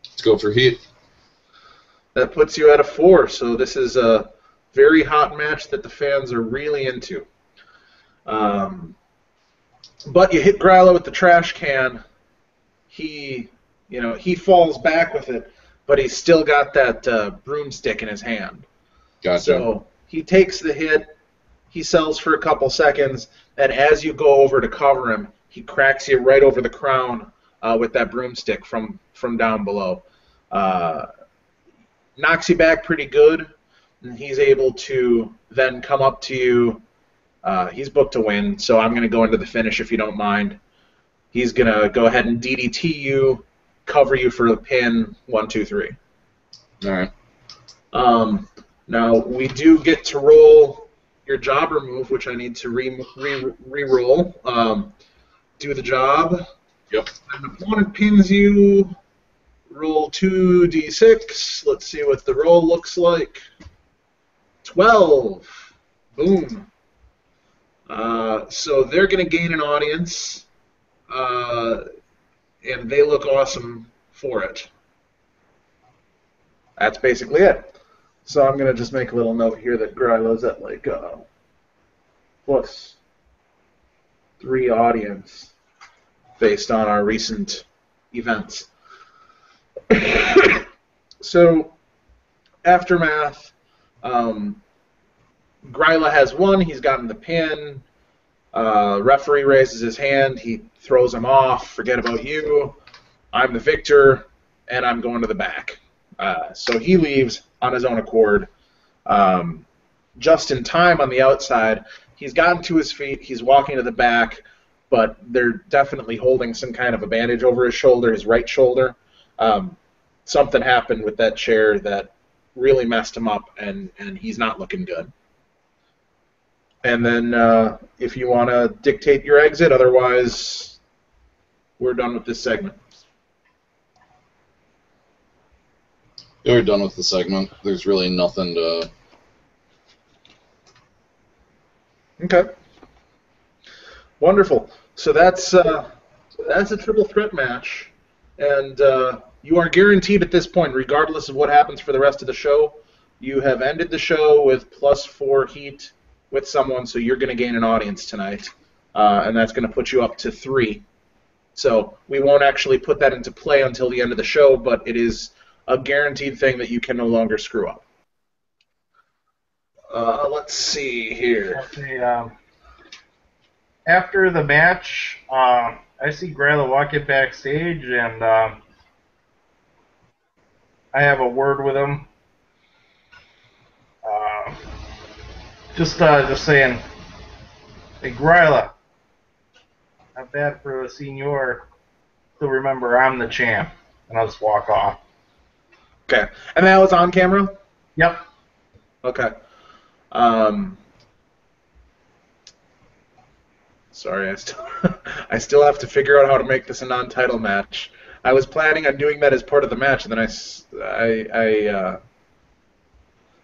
Let's go for heat. That puts you at a 4, so this is a very hot match that the fans are really into. But you hit Gryla with the trash can. He falls back with it, but he's still got that broomstick in his hand. Gotcha. So he takes the hit. He sells for a couple seconds, and as you go over to cover him, he cracks you right over the crown with that broomstick from down below. Knocks you back pretty good, and he's able to then come up to you. He's booked to win, so I'm going to go into the finish if you don't mind. He's going to go ahead and DDT you, cover you for the pin, 1, 2, 3. All right. Now, we do get to roll your jobber move, which I need to re-roll. Do the job. Yep. An opponent pins you. Roll 2d6. Let's see what the roll looks like. 12. Boom. So they're going to gain an audience, and they look awesome for it. That's basically it. So I'm going to just make a little note here that Gryla's at like plus 3 audience based on our recent events. So, aftermath, Gryla has won. He's gotten the pin. Referee raises his hand. He throws him off. Forget about you. I'm the victor, and I'm going to the back. So he leaves on his own accord. Just in time on the outside, he's gotten to his feet. He's walking to the back, but they're definitely holding some kind of a bandage over his shoulder, his right shoulder. Something happened with that chair that really messed him up, and he's not looking good. And then if you want to dictate your exit, otherwise we're done with this segment. Yeah, we're done with the segment. There's really nothing to... Okay. Wonderful. So that's a triple threat match, and you are guaranteed at this point, regardless of what happens for the rest of the show, you have ended the show with plus 4 heat with someone, so you're going to gain an audience tonight, and that's going to put you up to 3. So we won't actually put that into play until the end of the show, but it is a guaranteed thing that you can no longer screw up. Let's see here. After the match, I see Gryla walking backstage, and I have a word with him. Just saying, hey, Gryla, not bad for a senior to remember I'm the champ, and I'll just walk off. Okay. And that was on camera? Yep. Okay. Sorry, I still have to figure out how to make this a non-title match. I was planning on doing that as part of the match, and then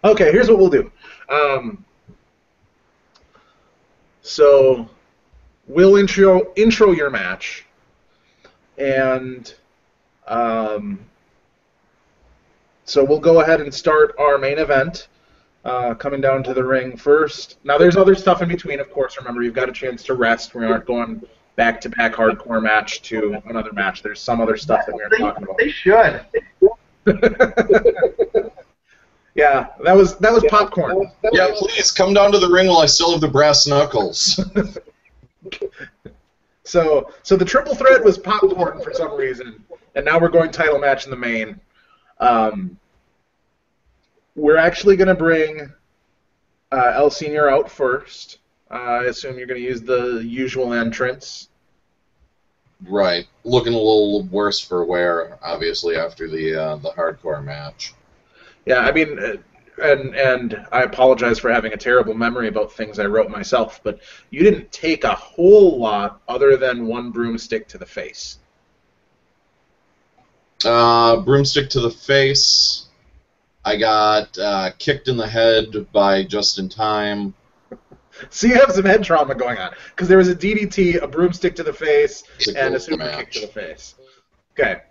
Okay, here's what we'll do. So we'll intro your match, and so we'll go ahead and start our main event. Coming down to the ring first. Now, there's other stuff in between, of course. Remember, you've got a chance to rest. We aren't going back-to-back hardcore match to another match. There's some other stuff that we aren't talking about. They should. Yeah, that was popcorn. Yeah, please come down to the ring while I still have the brass knuckles. So the triple threat was popcorn for some reason, and now we're going title match in the main. We're actually going to bring El Senior out first. I assume you're going to use the usual entrance. Right. Looking a little worse for wear, obviously, after the hardcore match. Yeah, I mean, and I apologize for having a terrible memory about things I wrote myself, but you didn't take a whole lot other than one broomstick to the face. Broomstick to the face. I got kicked in the head by Just in Time. So you have some head trauma going on, because there was a DDT, a broomstick to the face, and a super kick to the face. Okay,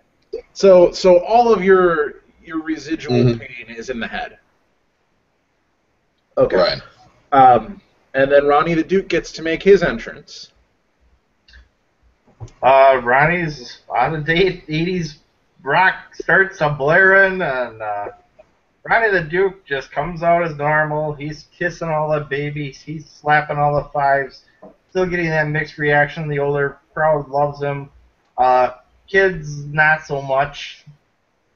so all of your residual pain is in the head. Okay. Right. And then Ronnie the Duke gets to make his entrance. Ronnie's out of date 80s rock starts a blaring, and Ronnie the Duke just comes out as normal. He's kissing all the babies. He's slapping all the fives. Still getting that mixed reaction. The older crowd loves him. Kids, not so much,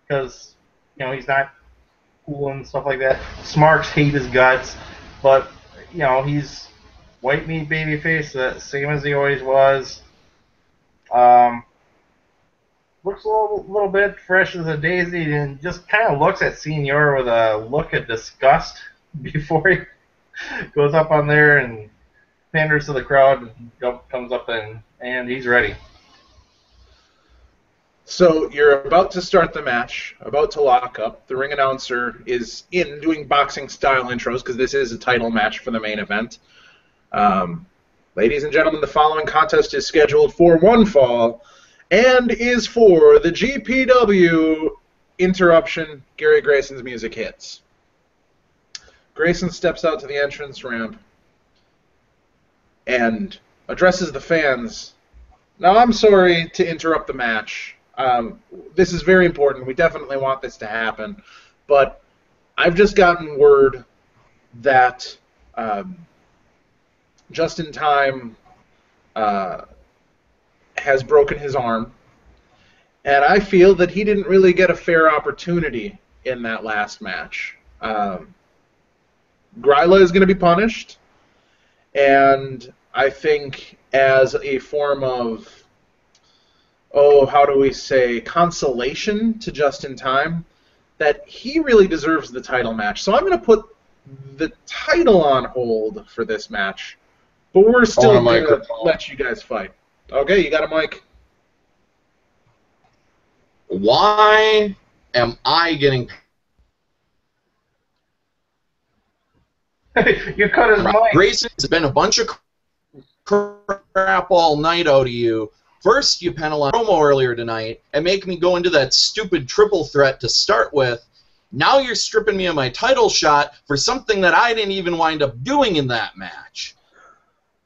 because he's not cool and stuff like that. Smarks hate his guts, but he's white meat babyface, the same as he always was. Looks a little bit fresh as a daisy, and just kind of looks at Senior with a look of disgust before he goes up on there and panders to the crowd, and comes up and he's ready. So you're about to start the match, about to lock up. The ring announcer is in doing boxing-style intros, because this is a title match for the main event. Ladies and gentlemen, the following contest is scheduled for one fall, and is for the GPW interruption. Gary Grayson's music hits. Grayson steps out to the entrance ramp and addresses the fans. Now, I'm sorry to interrupt the match. This is very important. We definitely want this to happen. But I've just gotten word that Just in Time has broken his arm, and I feel that he didn't really get a fair opportunity in that last match. Gryla is going to be punished, and I think as a form of, how do we say, consolation to Just in Time, that he really deserves the title match. So I'm going to put the title on hold for this match, but we're still going to let you guys fight. Okay, you got a mic. Why am I getting... You cut his mic. Grayson, has been a bunch of crap all night out of you. First, you penalized promo earlier tonight and make me go into that stupid triple threat to start with. Now you're stripping me of my title shot for something that I didn't even wind up doing in that match.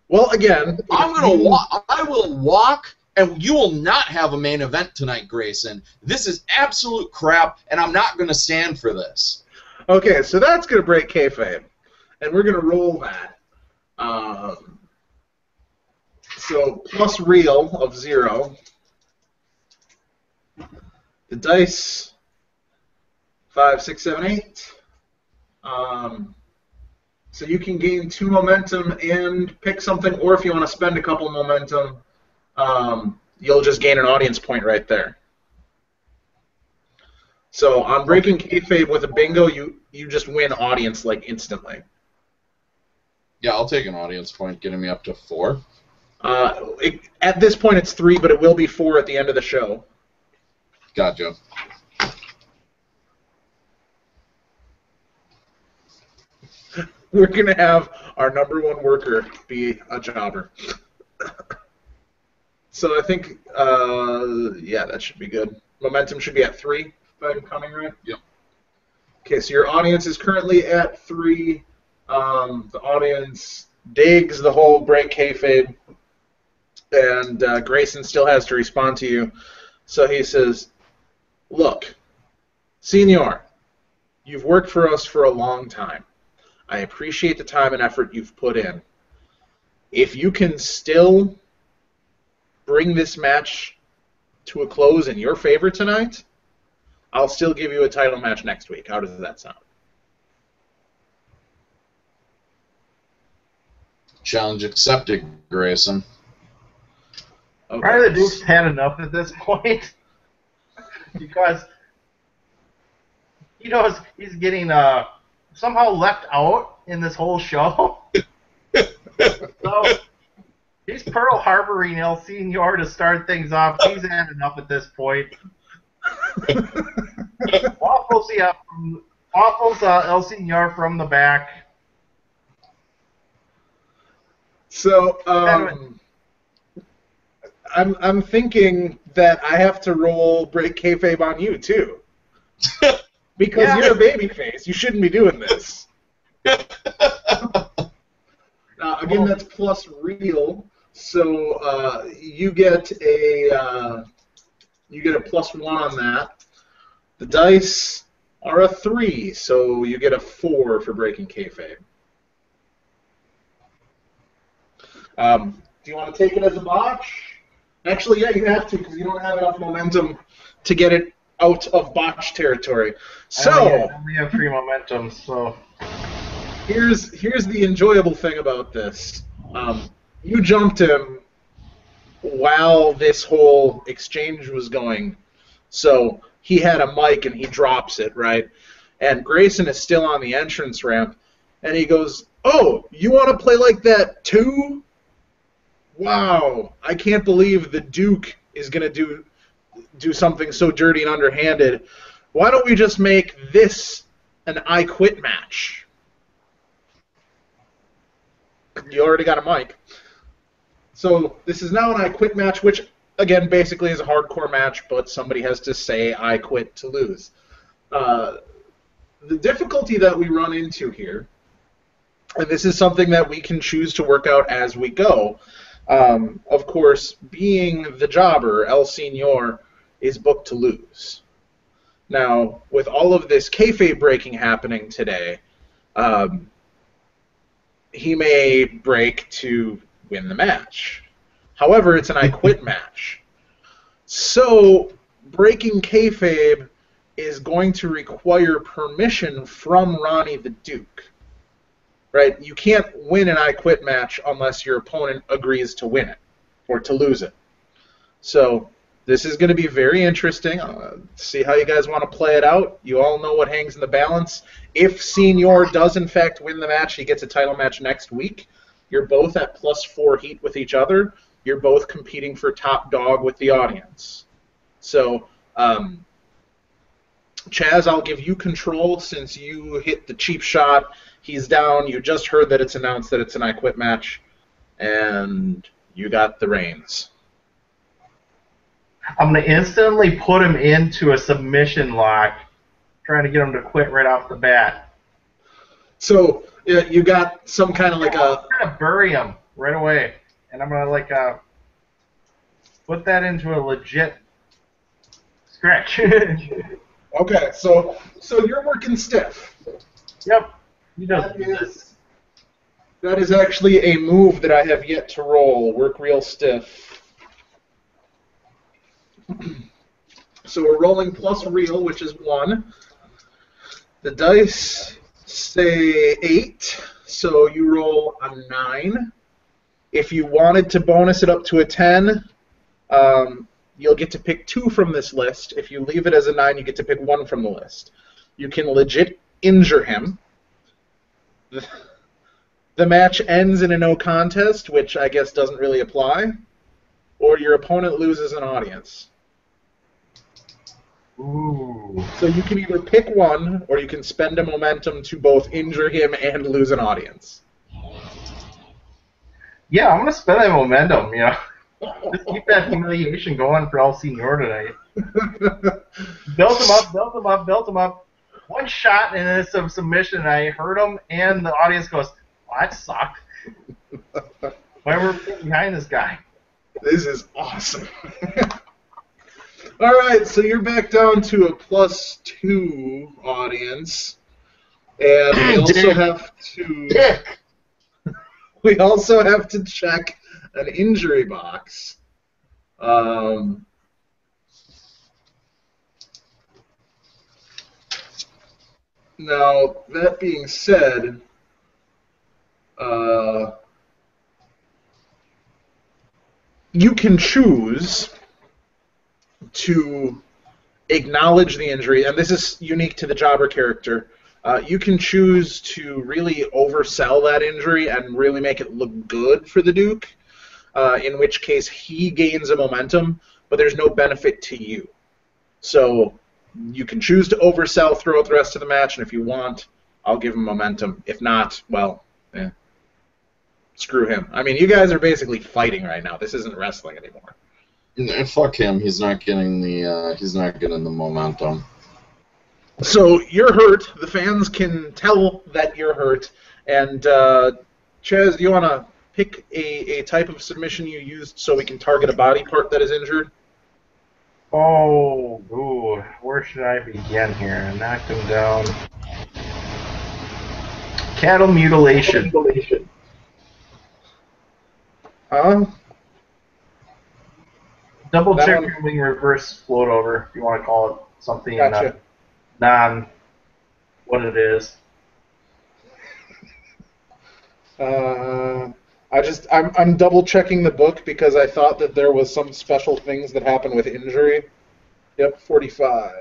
Well, again, I will walk, and you will not have a main event tonight, Grayson. This is absolute crap, and I'm not going to stand for this. Okay, so that's going to break kayfabe, and we're going to roll that. So plus real of 0. The dice 5, 6, 7, 8. So you can gain 2 momentum and pick something, or if you want to spend a couple momentum, you'll just gain an audience point right there. So on breaking kayfabe with a bingo, you just win audience like instantly. Yeah, I'll take an audience point, getting me up to 4. At this point, it's 3, but it will be 4 at the end of the show. Gotcha. We're going to have our number 1 worker be a jobber. So I think, yeah, that should be good. Momentum should be at 3, if I'm counting right. Yep. Okay, so your audience is currently at 3. The audience digs the whole break kayfabe, and Grayson still has to respond to you. So he says, look, Senor, you've worked for us for a long time. I appreciate the time and effort you've put in. If you can still bring this match to a close in your favor tonight, I'll still give you a title match next week. How does that sound? Challenge accepted, Grayson. Okay. Probably the Duke's had enough at this point because he knows he's getting somehow left out in this whole show. So he's Pearl Harboring El Senor to start things off. He's had enough at this point. Waffles, El Senor from the back. So, I'm thinking that I have to roll break kayfabe on you too, because you're a babyface. You shouldn't be doing this. Again, that's plus real, so you get a +1 on that. The dice are a 3, so you get a 4 for breaking kayfabe. Do you want to take it as a botch? Actually, yeah, you have to, because you don't have enough momentum to get it out of botch territory. So I only have 3 momentum, so here's the enjoyable thing about this. You jumped him while this whole exchange was going, so he had a mic and he drops it, right? And Grayson is still on the entrance ramp, and he goes, "Oh, you want to play like that too? Wow, I can't believe the Duke is going to do something so dirty and underhanded. Why don't we just make this an I Quit match?" You already got a mic. So this is now an I Quit match, which, again, basically is a hardcore match, but somebody has to say I quit to lose. The difficulty that we run into here, and this is something that we can choose to work out as we go. Of course, being the jobber, El Senor is booked to lose. Now, with all of this kayfabe breaking happening today, he may break to win the match. However, it's an I Quit match. So, breaking kayfabe is going to require permission from Ronnie the Duke. Right? You can't win an I Quit match unless your opponent agrees to win it or to lose it. So this is going to be very interesting. See how you guys want to play it out. You all know what hangs in the balance. If Senor does in fact win the match, he gets a title match next week. You're both at +4 heat with each other. You're both competing for top dog with the audience. So, Chaz, I'll give you control since you hit the cheap shot. He's down. You just heard that it's announced that it's an I Quit match, and you got the reins. I'm going to instantly put him into a submission lock, trying to get him to quit right off the bat. So you got some kind of like I'm going to bury him right away, and I'm going to put that into a legit scratch. Okay, so you're working stiff. Yep. He doesn't do this. That is actually a move that I have yet to roll. Work real stiff. So we're rolling plus real, which is 1. The dice say 8, so you roll a 9. If you wanted to bonus it up to a 10, you'll get to pick 2 from this list. If you leave it as a 9, you get to pick 1 from the list. You can legit injure him. The match ends in a no contest, which I guess doesn't really apply, or your opponent loses an audience. Ooh. So you can either pick one, or you can spend a momentum to both injure him and lose an audience. Yeah, I'm gonna spend that momentum. Just keep that humiliation going for El Senor tonight. Built him up, built him up, built him up. One shot and it's a submission, and I hurt him, and the audience goes, "Oh, that sucked. Why were we getting behind this guy?" This is awesome. All right, so you're back down to a +2 audience, and we also have to check an injury box. Now, that being said, you can choose to acknowledge the injury, and this is unique to the jobber character. You can choose to really oversell that injury and really make it look good for the Duke, in which case he gains a momentum, but there's no benefit to you. So you can choose to oversell throughout the rest of the match, and if you want, I'll give him momentum. If not, well, screw him. I mean, you guys are basically fighting right now. This isn't wrestling anymore. Fuck him. He's not getting the momentum. So you're hurt. The fans can tell that you're hurt. And Chaz, do you want to pick a type of submission you used so we can target a body part that is injured? Oh, ooh, where should I begin here? I knocked him down. Cattle mutilation. Double check your wing reverse float over, if you want to call it something Gotcha. Non what it is. I'm double checking the book because I thought that there was some special things that happen with injury. Yep, 45.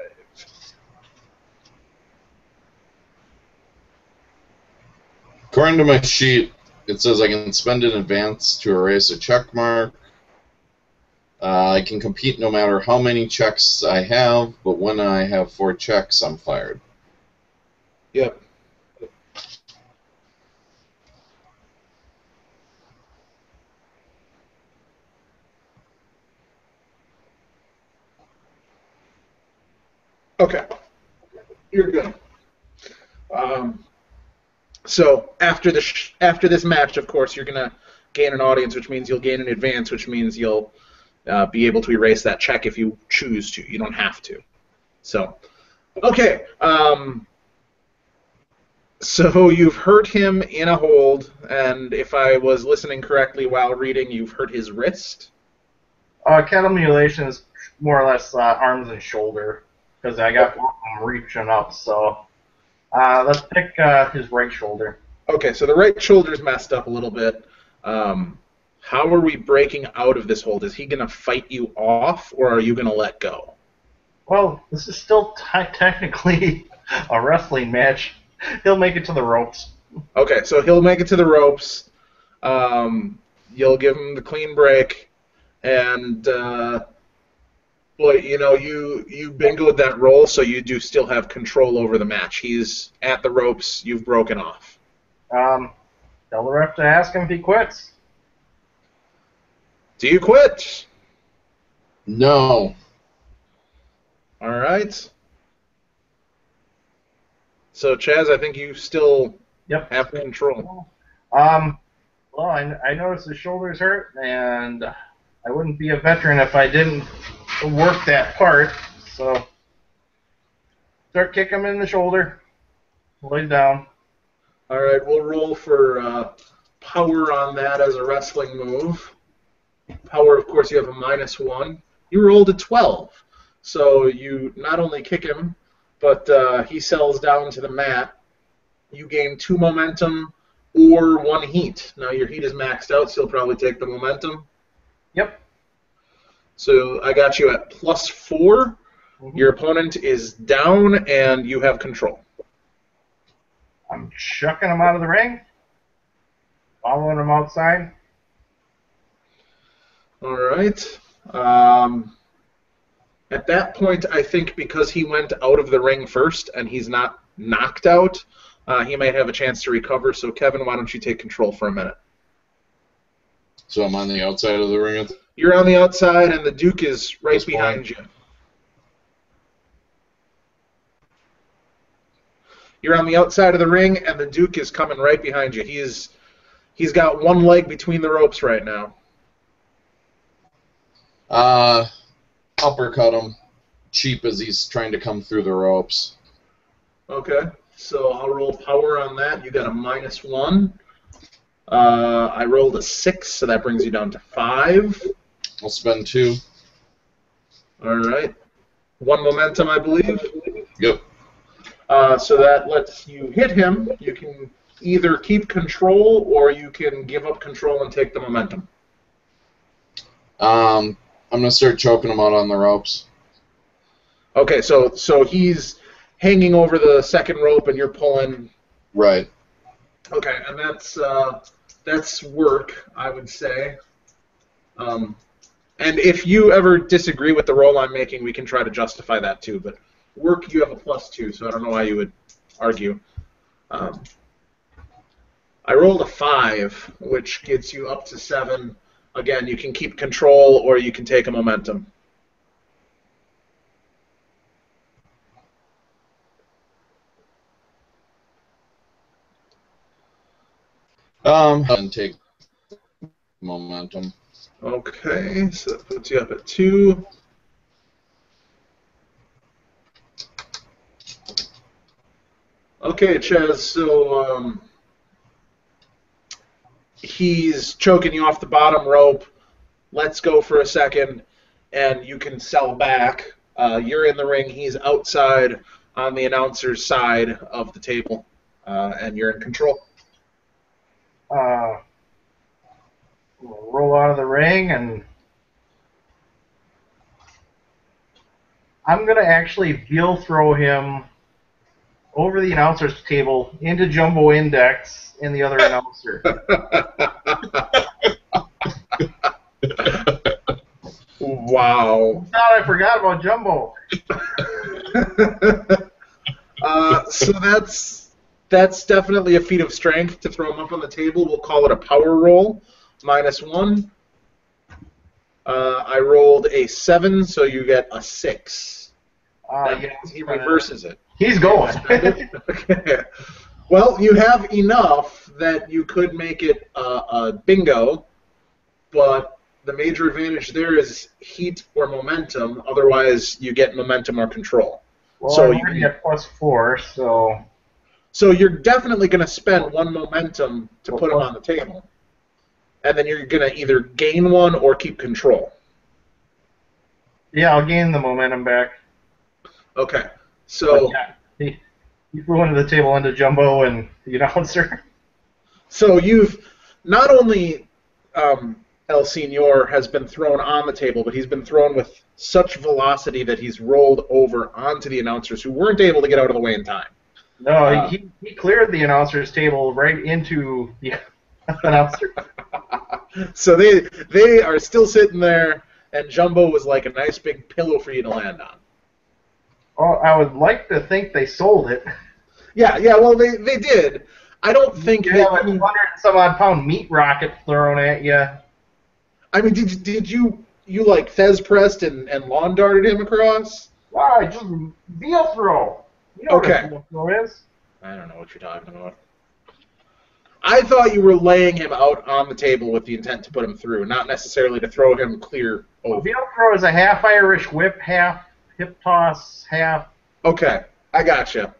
According to my sheet, it says I can spend in advance to erase a check mark. I can compete no matter how many checks I have, but when I have 4 checks, I'm fired. Yep. Okay. You're good. So after this match, of course, you're gonna gain an audience, which means you'll gain an advance, which means you'll be able to erase that check if you choose to. You don't have to. So, okay. So you've hurt him in a hold, and if I was listening correctly while reading, you've hurt his wrist. Cattle mutilation is more or less arms and shoulder, because I got both of them reaching up. So let's pick his right shoulder. Okay, so the right shoulder's messed up a little bit. How are we breaking out of this hold? Is he going to fight you off, or are you going to let go? Well, this is still technically a wrestling match. He'll make it to the ropes. Okay, so he'll make it to the ropes. You'll give him the clean break, and boy, you bingoed that roll, so you do still have control over the match. He's at the ropes. You've broken off. Tell the ref to ask him if he quits. Do you quit? No. All right. So, Chaz, I think you still have control. Well, I noticed his shoulders hurt, and I wouldn't be a veteran if I didn't work that part. So, start kicking him in the shoulder. Lay down. All right, we'll roll for power on that as a wrestling move. Power, of course, you have a -1. You rolled a 12. So you not only kick him, but he sells down to the mat. You gain 2 momentum or 1 heat. Now your heat is maxed out, so you'll probably take the momentum. Yep. So I got you at +4. Mm-hmm. Your opponent is down, and you have control. I'm chucking him out of the ring, following him outside. All right. At that point, I think because he went out of the ring first and he's not knocked out, he might have a chance to recover. So, Kevin, why don't you take control for a minute? So I'm on the outside of the ring? You're on the outside, and the Duke is right behind you. You're on the outside of the ring, and the Duke is coming right behind you. He's got one leg between the ropes right now. Uppercut him, cheap as he's trying to come through the ropes. Okay, so I'll roll power on that. You got a -1. I rolled a 6, so that brings you down to 5. I'll spend 2. All right. 1 momentum, I believe. Yep. So that lets you hit him. You can either keep control or you can give up control and take the momentum. I'm going to start choking him out on the ropes. Okay, so he's hanging over the second rope and you're pulling. Right. Okay, and that's work, I would say. And if you ever disagree with the roll I'm making, we can try to justify that too. But work, you have a +2, so I don't know why you would argue. I rolled a 5, which gets you up to 7. Again, you can keep control or you can take a momentum. And take momentum. Okay, so that puts you up at 2. Okay, Chaz, so he's choking you off the bottom rope. Let's go for a second, and you can sell back. You're in the ring. He's outside on the announcer's side of the table, and you're in control. We'll roll out of the ring, and I'm going to actually heel throw him over the announcer's table into Jumbo Index and the other announcer. Wow. I forgot about Jumbo. So that's definitely a feat of strength to throw him up on the table. We'll call it a power roll, -1. I rolled a 7, so you get a 6. Yeah, he reverses it. He's going. Okay. Well, you have enough that you could make it a bingo, but the major advantage there is heat or momentum. Otherwise, you get momentum or control. Well, so I'm already at +4, so... So you're definitely going to spend 1 momentum to put him on the table. And then you're going to either gain 1 or keep control. Yeah, I'll gain the momentum back. Okay. So... But yeah, he flew into the table into Jumbo and the announcer. So you've not only El Senor has been thrown on the table, but he's been thrown with such velocity that he's rolled over onto the announcers who weren't able to get out of the way in time. No, he cleared the announcer's table right into the announcer. So they are still sitting there, and Jumbo was like a nice big pillow for you to land on. Oh, I would like to think they sold it. Yeah, well, they did. I don't think you have a 100-some-odd pound meat rocket thrown at you. I mean, did you like Fez pressed and lawn darted him across? Why, just veal throw. You know okay. what a veal throw is. I don't know what you're talking about. I thought you were laying him out on the table with the intent to put him through, not necessarily to throw him clear over. A veal throw is a half Irish whip, half hip toss, half... Okay, I gotcha.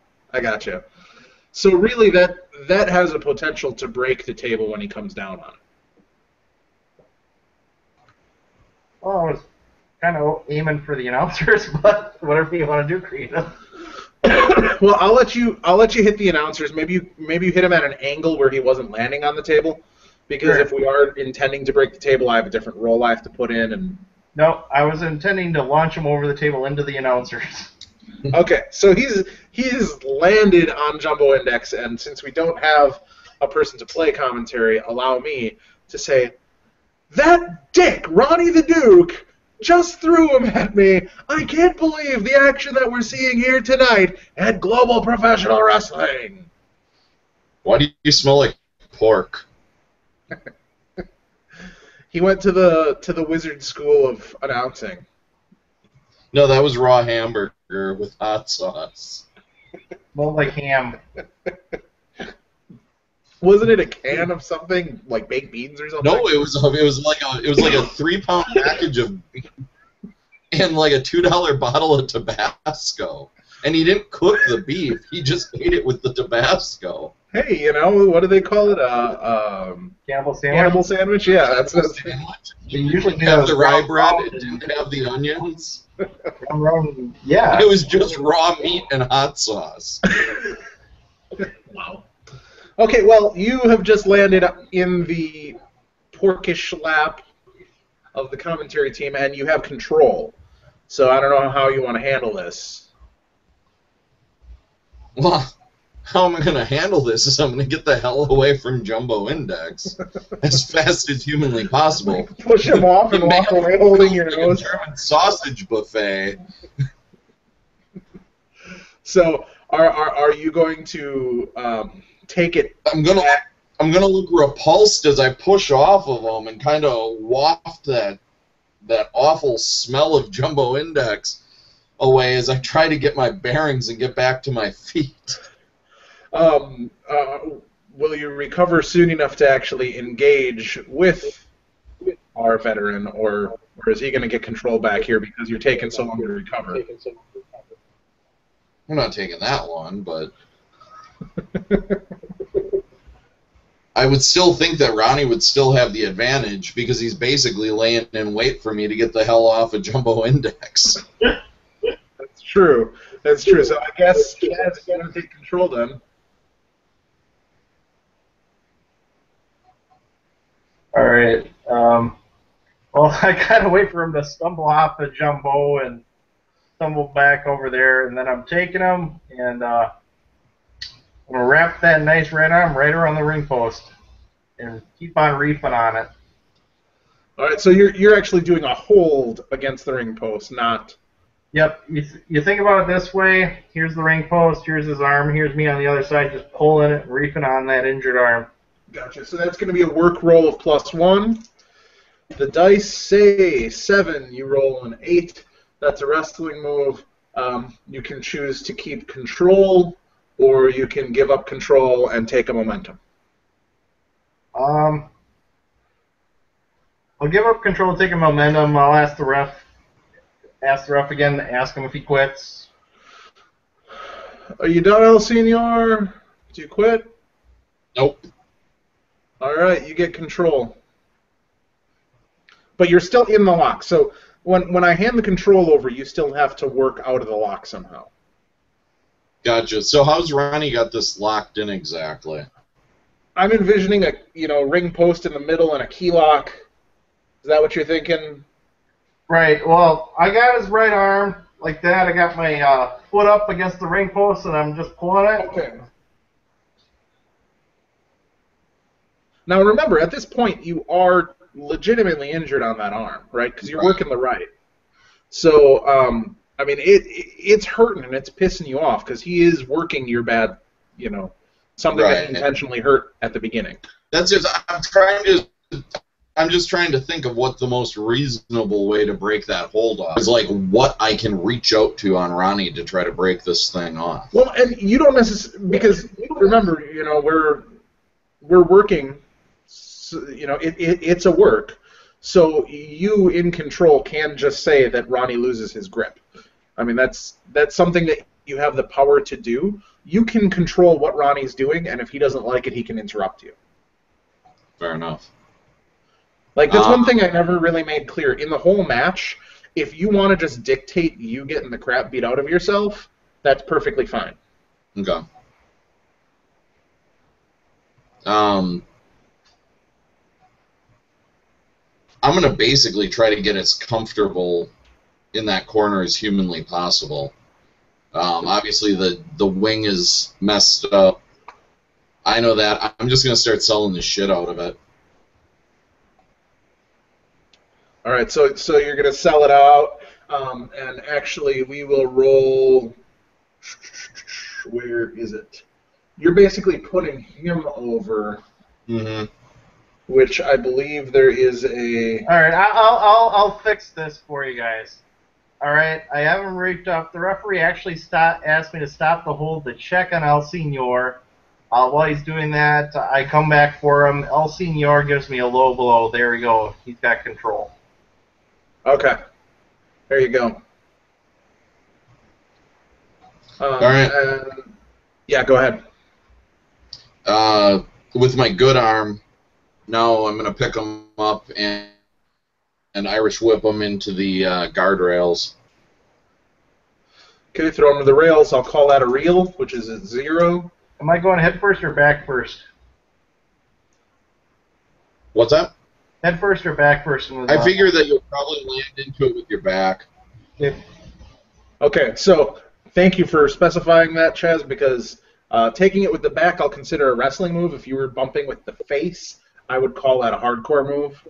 So really that has a potential to break the table when he comes down on it. Well, I was kind of aiming for the announcers, but whatever you want to do, creative. Well, I'll let you hit the announcers. Maybe you hit him at an angle where he wasn't landing on the table, because sure. If we are intending to break the table, I have a different roll I have to put in. And no, I was intending to launch him over the table into the announcers. Okay, so he's landed on Jumbo Index, and since we don't have a person to play commentary, allow me to say, that dick, Ronnie the Duke, just threw him at me. I can't believe the action that we're seeing here tonight at Global Professional Wrestling. Why do you smell like pork? He went to the Wizard School of Announcing. No, that was raw hamburger with hot sauce. Smelled like ham. Wasn't it a can of something like baked beans or something? No, it was like a 3-pound package of and like a $2 bottle of Tabasco. And he didn't cook the beef; he just ate it with the Tabasco. Hey, you know, what do they call it? Cannibal sandwich. Cannibal sandwich. Yeah, that's what. They usually Didn't have the rye bread. It didn't have the onions. Yeah. It was just raw meat and hot sauce. Wow. Okay, well, you have just landed in the porkish lap of the commentary team, and you have control. So I don't know how you want to handle this. Well, how am I going to handle this is I'm going to get the hell away from Jumbo Index as fast as humanly possible. Push him off and walk away holding your nose. German sausage buffet. So are you going to take it? I'm gonna look repulsed as I push off of him and kind of waft that awful smell of Jumbo Index away as I try to get my bearings and get back to my feet. Will you recover soon enough to actually engage with our veteran, or is he going to get control back here because you're taking so long to recover? We're not taking that long, but I would still think that Ronnie would still have the advantage because he's basically laying in wait for me to get the hell off of Jumbo Index. That's true. That's true. So I guess Chad's going to take control then. All right. Well, I gotta wait for him to stumble off the Jumbo and stumble back over there, and then I'm taking him, and I'm gonna wrap that nice right arm right around the ring post, and keep on reefing on it. All right. So you're actually doing a hold against the ring post, not. Yep. You think about it this way. Here's the ring post. Here's his arm. Here's me on the other side, just pulling it, reefing on that injured arm. Gotcha. So that's going to be a work roll of +1. The dice say 7. You roll an 8. That's a wrestling move. You can choose to keep control, or you can give up control and take a momentum. I'll give up control, take a momentum. I'll ask the ref again, ask him if he quits. Are you done, El Senor? Do you quit? Nope. All right, you get control. But you're still in the lock. So when I hand the control over, you still have to work out of the lock somehow. Gotcha. So how's Ronnie got this locked in exactly? I'm envisioning a ring post in the middle and a key lock. Is that what you're thinking? Right. Well, I got his right arm like that. I got my foot up against the ring post, and I'm just pulling it. Okay. Now remember, at this point, you are legitimately injured on that arm, right? Because you're working the right. So, I mean, it's hurting and it's pissing you off because he is working your bad, something that he intentionally hurt at the beginning. That's just I'm just trying to think of what the most reasonable way to break that hold off is, like what I can reach out to on Ronnie to try to break this thing off. Well, and you don't necessarily, because remember, we're working. It's a work. So you, in control, can just say that Ronnie loses his grip. I mean, that's something that you have the power to do. You can control what Ronnie's doing, and if he doesn't like it, he can interrupt you. Fair enough. Like, that's one thing I never really made clear. In the whole match, if you want to just dictate you getting the crap beat out of yourself, that's perfectly fine. Okay. I'm going to basically try to get as comfortable in that corner as humanly possible. Obviously, the wing is messed up. I know that. I'm just going to start selling the shit out of it. All right, so you're going to sell it out, and actually we will roll. Where is it? You're basically putting him over, which I believe there is a. All right, I'll fix this for you guys. All right, I have him rigged up. The referee actually asked me to stop the hold to check on El Senor. While he's doing that, I come back for him. El Senor gives me a low blow. There we go. He's got control. Okay. There you go. All right. Yeah, go ahead. With my good arm, now I'm going to pick him up and Irish whip him into the guardrails. Okay, throw him to the rails. I'll call that a reel, which is at 0. Am I going head first or back first? What's that? Head first or back first? I figure that you'll probably land into it with your back. Okay, so thank you for specifying that, Chaz, because taking it with the back I'll consider a wrestling move. If you were bumping with the face, I would call that a hardcore move.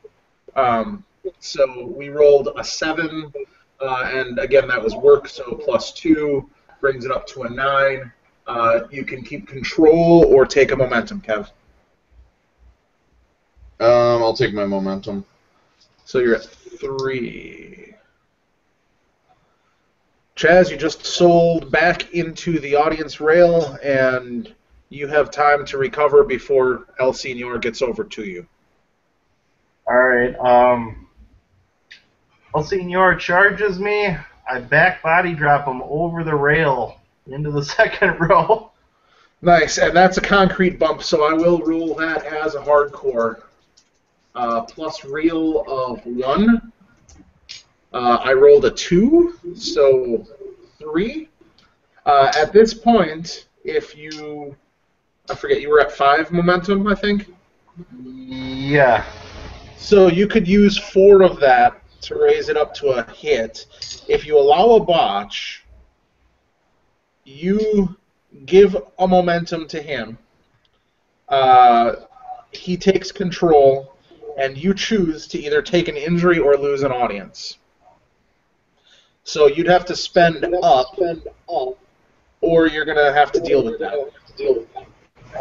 So we rolled a 7, and again that was work, so +2 brings it up to a 9. You can keep control or take a momentum, Kev. I'll take my momentum. So you're at 3. Chaz, you just sold back into the audience rail, and you have time to recover before El Senor gets over to you. All right. El Senor charges me. I back body drop him over the rail into the second row. Nice, and that's a concrete bump, so I will rule that as a hardcore. Plus reel of 1. I rolled a 2, so 3. At this point, if you... I forget, you were at 5 momentum, I think? Yeah. So you could use 4 of that to raise it up to a hit. If you allow a botch, you give a momentum to him. He takes control, and you choose to either take an injury or lose an audience. So you'd have to spend up, or you're going to have to deal with that.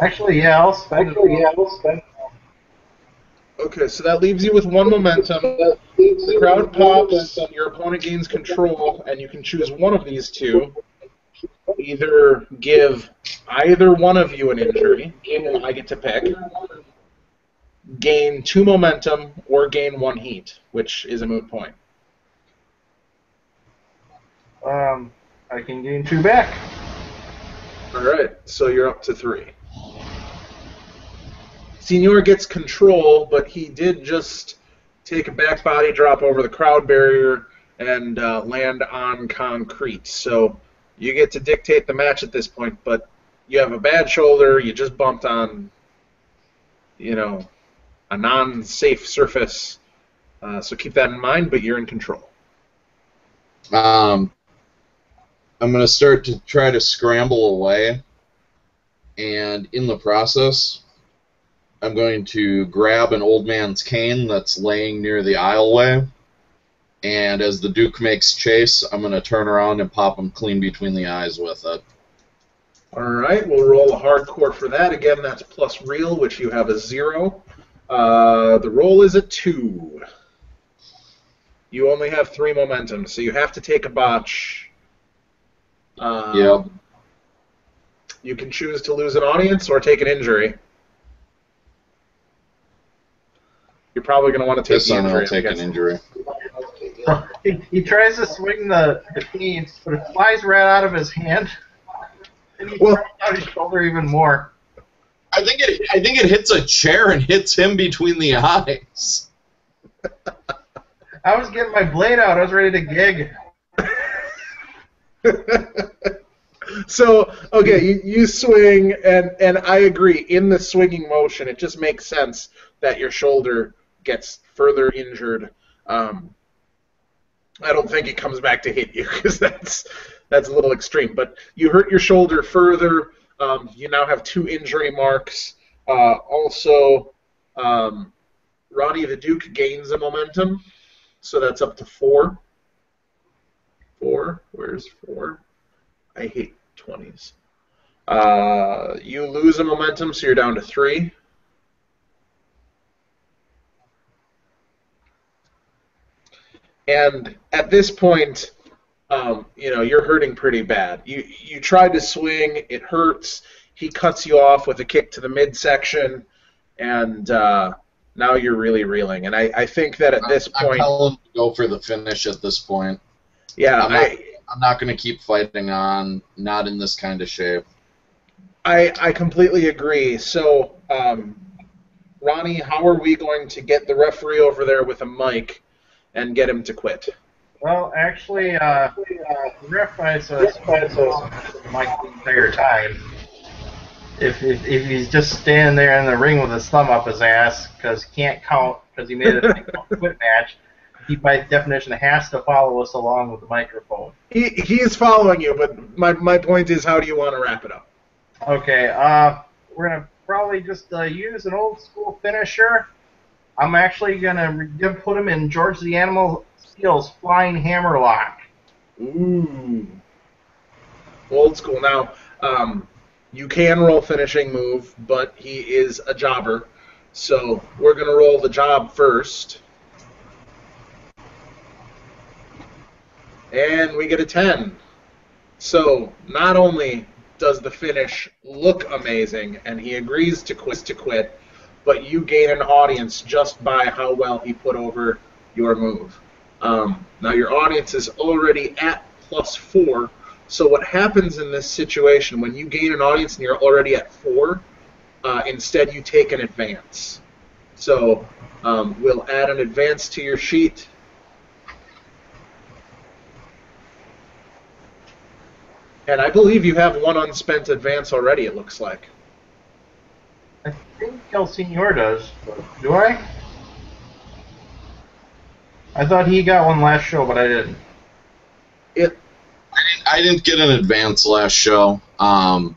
Actually, yeah, I'll spend. Okay, so that leaves you with 1 momentum. The crowd pops, your opponent gains control, and you can choose one of these two. Either give either one of you an injury, and I get to pick, gain 2 momentum, or gain 1 heat, which is a moot point. I can gain 2 back. All right, so you're up to 3. Senor gets control, but he did just take a back body drop over the crowd barrier and land on concrete. So you get to dictate the match at this point, but you have a bad shoulder, you just bumped on, a non-safe surface. So keep that in mind, but you're in control. I'm going to start to try to scramble away, and in the process, I'm going to grab an old man's cane that's laying near the aisleway, and as the Duke makes chase, I'm going to turn around and pop him clean between the eyes with it. All right, we'll roll a hardcore for that. Again, that's plus real, which you have a 0. The roll is a 2. You only have 3 momentum, so you have to take a botch. Yep. You can choose to lose an audience or take an injury. You're probably going to want to take the injury. I'll take an injury. He tries to swing the keys, but it flies right out of his hand, and he throws out his shoulder even more. I think it hits a chair and hits him between the eyes. I was getting my blade out. I was ready to gig. So, okay, you swing, and I agree. In the swinging motion, it just makes sense that your shoulder gets further injured. I don't think it comes back to hit you, because that's a little extreme. But you hurt your shoulder further. You now have 2 injury marks. Also, Ronnie the Duke gains a momentum. so that's up to 4. 4. Where's 4? I hate 20s. You lose a momentum, so you're down to 3. And at this point, you're hurting pretty bad. You tried to swing, it hurts. He cuts you off with a kick to the midsection, and now you're really reeling. And I think that at this point, I'm telling him to go for the finish at this point. Yeah, I'm not going to keep fighting on. Not in this kind of shape. I completely agree. So, Ronnie, how are we going to get the referee over there with a mic and get him to quit? Well, actually, the ref has a mic the entire time. If he's just standing there in the ring with his thumb up his ass because he can't count because he made a quit match, he by definition has to follow us along with the microphone. He is following you, but my point is, how do you want to wrap it up? Okay, we're going to probably just use an old school finisher. I'm actually going to put him in George the Animal Steel's Flying Hammerlock. Ooh. Old school. Now, you can roll finishing move, but he is a jobber. So we're going to roll the job first. And we get a 10. So not only does the finish look amazing, and he agrees to quit, but you gain an audience just by how well he put over your move. Now your audience is already at +4, so what happens in this situation when you gain an audience and you're already at 4, instead you take an advance. So we'll add an advance to your sheet. And I believe you have 1 unspent advance already, it looks like. I think El Senor does. Do I? I thought he got one last show, but I didn't. I didn't get an advance last show. I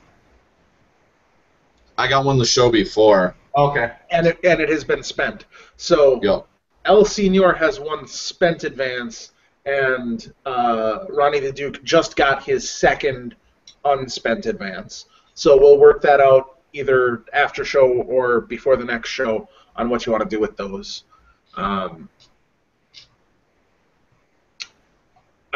got one the show before. Okay. And it has been spent. So Yep. El Senor has 1 spent advance, and Ronnie the Duke just got his 2nd unspent advance. So we'll work that out either after show or before the next show on what you want to do with those. I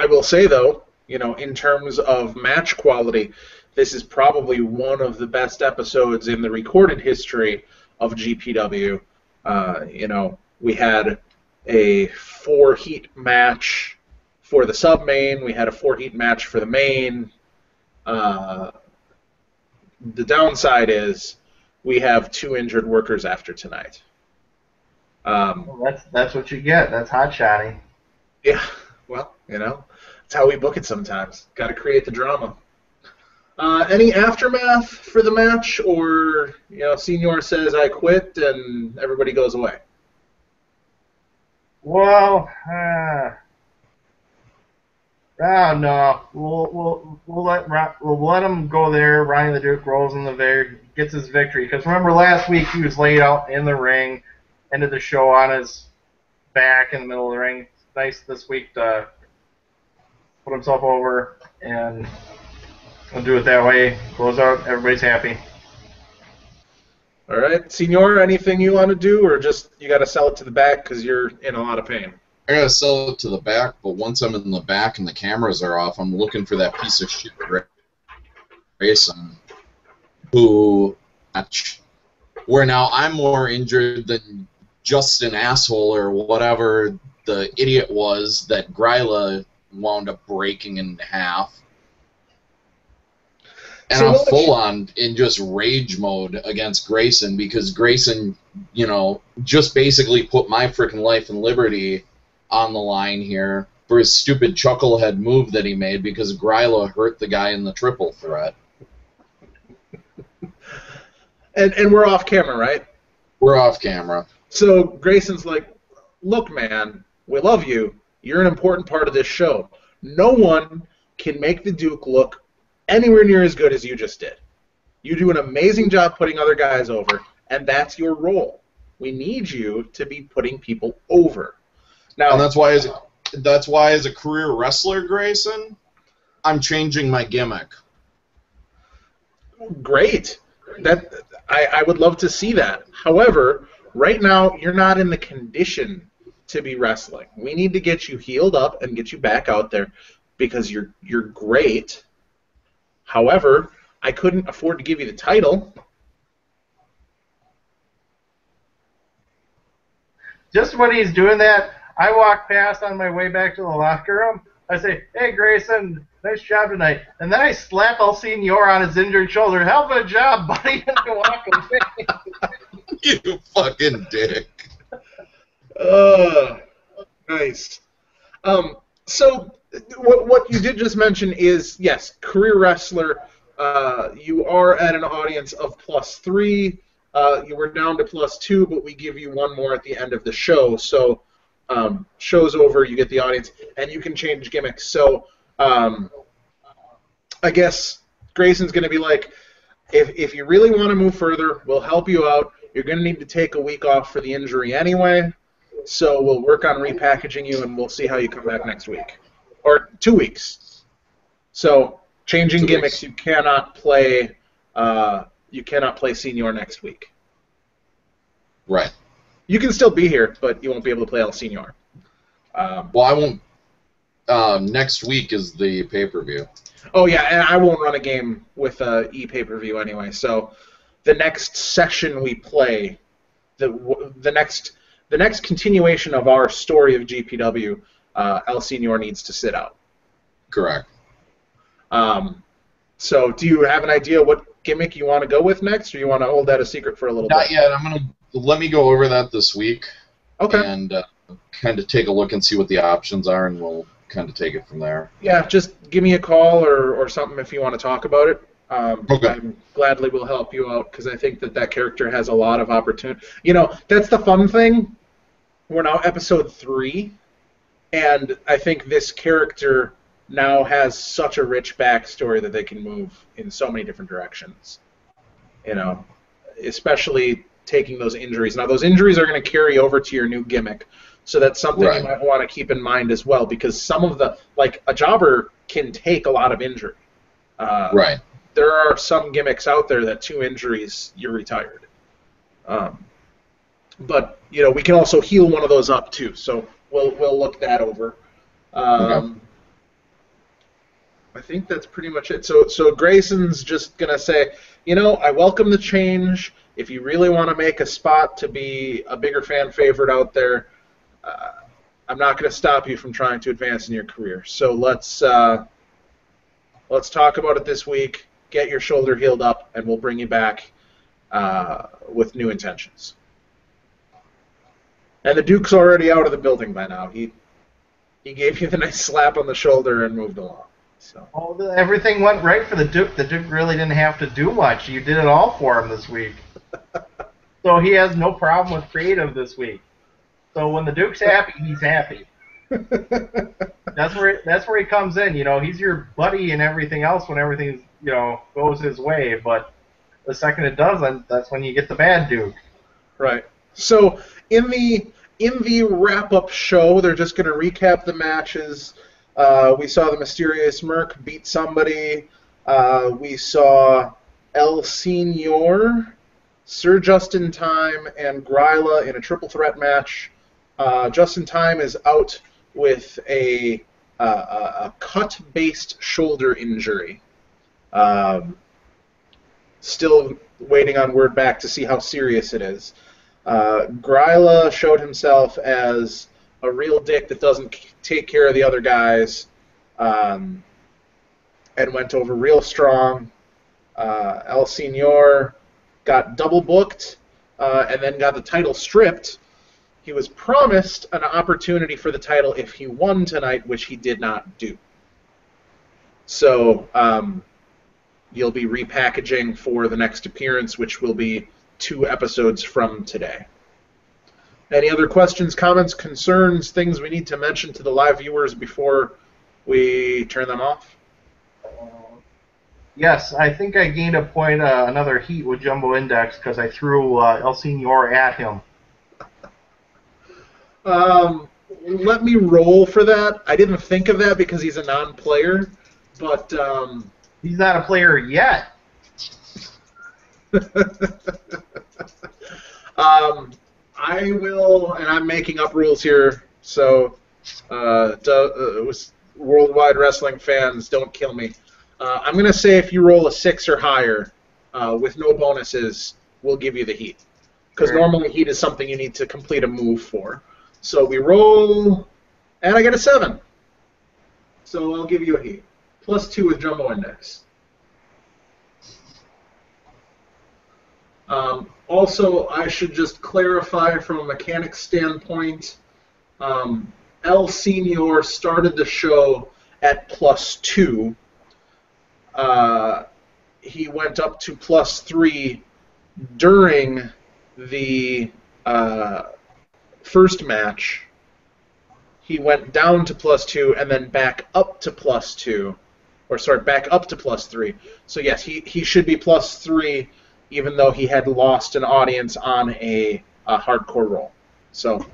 will say, though, in terms of match quality, this is probably one of the best episodes in the recorded history of GPW. We had a 4-heat match for the sub-main. We had a 4-heat match for the main. The downside is we have 2 injured workers after tonight. Well, that's what you get. That's hot-shotting. Yeah, well, that's how we book it sometimes. Got to create the drama. Any aftermath for the match, or Senor says I quit and everybody goes away? Well, no. We'll let him go there. Ronnie the Duke rolls in the there, gets his victory. Because remember last week he was laid out in the ring, ended the show on his back in the middle of the ring. It's nice this week to put himself over, and we'll do it that way. Close out. Everybody's happy. All right, Senor, anything you want to do, or just you got to sell it to the back because you're in a lot of pain? I gotta sell it to the back, but once I'm in the back and the cameras are off, I'm looking for that piece of shit Grayson, where now I'm more injured than just an asshole or whatever the idiot was that Gryla wound up breaking in half. And I'm full on in just rage mode against Grayson because Grayson, just basically put my freaking life and liberty on the line here for his stupid chucklehead move that he made because Gryla hurt the guy in the triple threat. And we're off camera, right? We're off camera. So Grayson's like, look, man, we love you. You're an important part of this show. No one can make the Duke look anywhere near as good as you just did. You do an amazing job putting other guys over, and that's your role. We need you to be putting people over. Now, and that's why as a career wrestler, Grayson, I'm changing my gimmick. Great. I would love to see that. However, right now you're not in the condition to be wrestling. We need to get you healed up and get you back out there because you're great. However, I couldn't afford to give you the title. Just when he's doing that, I walk past on my way back to the locker room. I say, "Hey, Grayson, nice job tonight." And then I slap El Senor on his injured shoulder. "Hell of a job, buddy," and I walk away. You fucking dick. Nice. So what you did just mention is, yes, career wrestler. You are at an audience of +3. You were down to +2, but we give you one more at the end of the show. So show's over, you get the audience, and you can change gimmicks. So I guess Grayson's going to be like, if you really want to move further, we'll help you out. You're going to need to take a week off for the injury anyway. So we'll work on repackaging you, and we'll see how you come back next week. Or 2 weeks. So changing gimmicks, you cannot play Senior next week. Right. You can still be here, but you won't be able to play El Senor. Well, I won't. Next week is the pay-per-view. Oh yeah, and I won't run a game with e-pay-per-view anyway. So the next session we play, the next continuation of our story of GPW, El Senor needs to sit out. Correct. So do you have an idea what gimmick you want to go with next, or you want to hold that a secret for a little bit? Not yet. Let me go over that this week. Okay. And kind of take a look and see what the options are, and we'll kind of take it from there. Yeah, just give me a call or something if you want to talk about it. Okay. I gladly will help you out because I think that character has a lot of opportunity. You know, that's the fun thing. We're now episode 3, and I think this character now has such a rich backstory that they can move in so many different directions. You know, especially taking those injuries. Now, those injuries are going to carry over to your new gimmick, so that's something Right. you might want to keep in mind as well, because some of a jobber can take a lot of injury. Right. There are some gimmicks out there that 2 injuries, you're retired. But, you know, we can also heal one of those up, too, so we'll look that over. Okay. I think that's pretty much it. So Grayson's just going to say, you know, I welcome the change. If you really want to make a spot to be a bigger fan favorite out there, I'm not going to stop you from trying to advance in your career. So let's talk about it this week, get your shoulder healed up, and we'll bring you back with new intentions. And the Duke's already out of the building by now. He gave you the nice slap on the shoulder and moved along. So. Oh, everything went right for the Duke. The Duke really didn't have to do much. You did it all for him this week. So he has no problem with creative this week. So when the Duke's happy, he's happy. That's where he comes in. You know, he's your buddy and everything else when everything goes his way. But the second it doesn't, that's when you get the bad Duke. Right. So in the wrap-up show, they're just going to recap the matches. We saw the Mysterious Merc beat somebody. We saw El Senor, Sir Justin Time, and Gryla in a triple threat match. Justin Time is out with a cut-based shoulder injury. Still waiting on word back to see how serious it is. Gryla showed himself as a real dick that doesn't take care of the other guys, and went over real strong. El Senor got double booked and then got the title stripped. He was promised an opportunity for the title if he won tonight, which he did not do. So you'll be repackaging for the next appearance, which will be 2 episodes from today. Any other questions, comments, concerns, things we need to mention to the live viewers before we turn them off? Yes, I think I gained a point, another heat with Jumbo Index because I threw El Senor at him. let me roll for that. I didn't think of that because he's a non-player, but He's not a player yet. I will, and I'm making up rules here, so worldwide wrestling fans, don't kill me. I'm going to say if you roll a 6 or higher with no bonuses, we'll give you the heat. Because normally heat is something you need to complete a move for. So we roll, and I get a 7. So I'll give you a heat. +2 with Jumbo Index. Also, I should just clarify from a mechanics standpoint, El Senior started the show at +2. He went up to +3 during the first match. He went down to +2 and then back up to +2. Or, sorry, back up to +3. So, yes, he should be +3 even though he had lost an audience on a hardcore roll. So,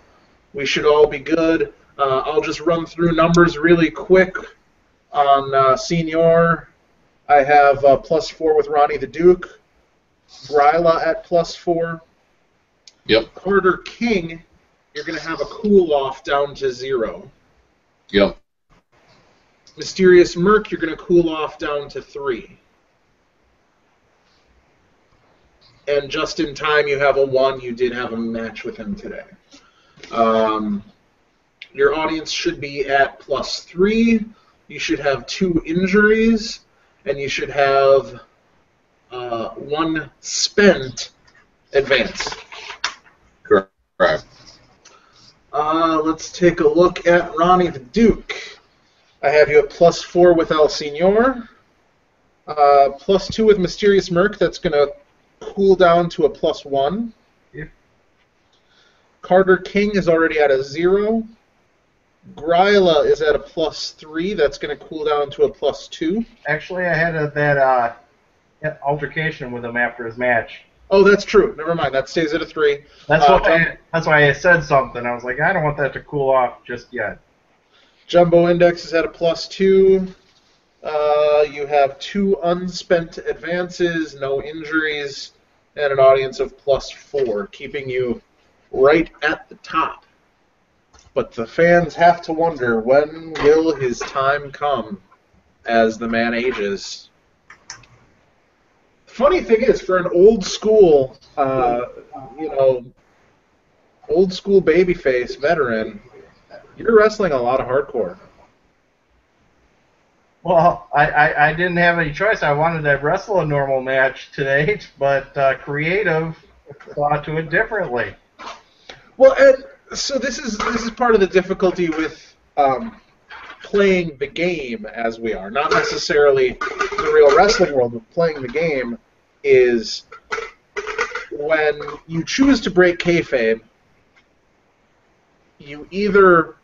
we should all be good. I'll just run through numbers really quick on Senior. I have +4 with Ronnie the Duke. Gryla at +4. Yep. Carter King, you're going to have a cool-off down to 0. Yep. Mysterious Merc, you're going to cool off down to 3. And just in time, you have a 1. You did have a match with him today. Your audience should be at +3. You should have 2 injuries, and you should have 1 spent advance. Correct. Let's take a look at Ronnie the Duke. I have you at +4 with El Senior. +2 with Mysterious Merc. That's going to cool down to a +1. Yeah. Carter King is already at a 0. Gryla is at a +3. That's going to cool down to a +2. Actually, I had that altercation with him after his match. Oh, that's true. Never mind. That stays at a 3. That's why I said something. I was like, I don't want that to cool off just yet. Jumbo Index is at a +2. You have 2 unspent advances, no injuries, and an audience of +4, keeping you right at the top. But the fans have to wonder, when will his time come as the man ages? Funny thing is, for an old school, old school babyface veteran, you're wrestling a lot of hardcore. Well, I didn't have any choice. I wanted to wrestle a normal match today, but Creative thought to it differently. Well, and so this is part of the difficulty with playing the game as we are. Not necessarily the real wrestling world, but playing the game is when you choose to break kayfabe, you either,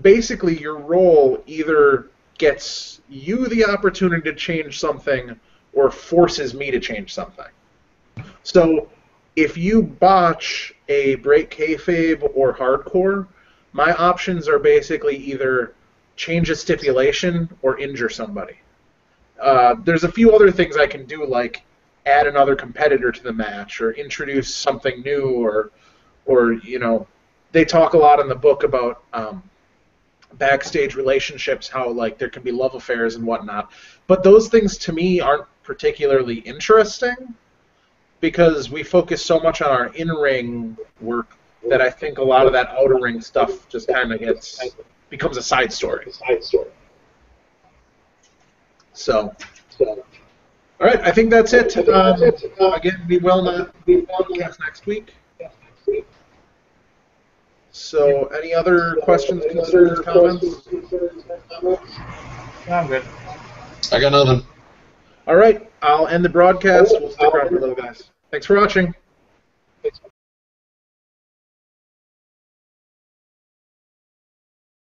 basically your role either gets you the opportunity to change something or forces me to change something. So if you botch a break kayfabe or hardcore, my options are basically either change a stipulation or injure somebody. There's a few other things I can do, like add another competitor to the match or introduce something new, or they talk a lot in the book about backstage relationships, how like there can be love affairs and whatnot. But those things to me aren't particularly interesting because we focus so much on our in-ring work that I think a lot of that outer ring stuff just kind of becomes a side story. So, all right, I think that's it. Again, we will not be podcast next week. So, any other questions, concerns, comments? I'm good. I got nothing. All right, I'll end the broadcast. We'll stick around for a little, guys. Thanks for watching.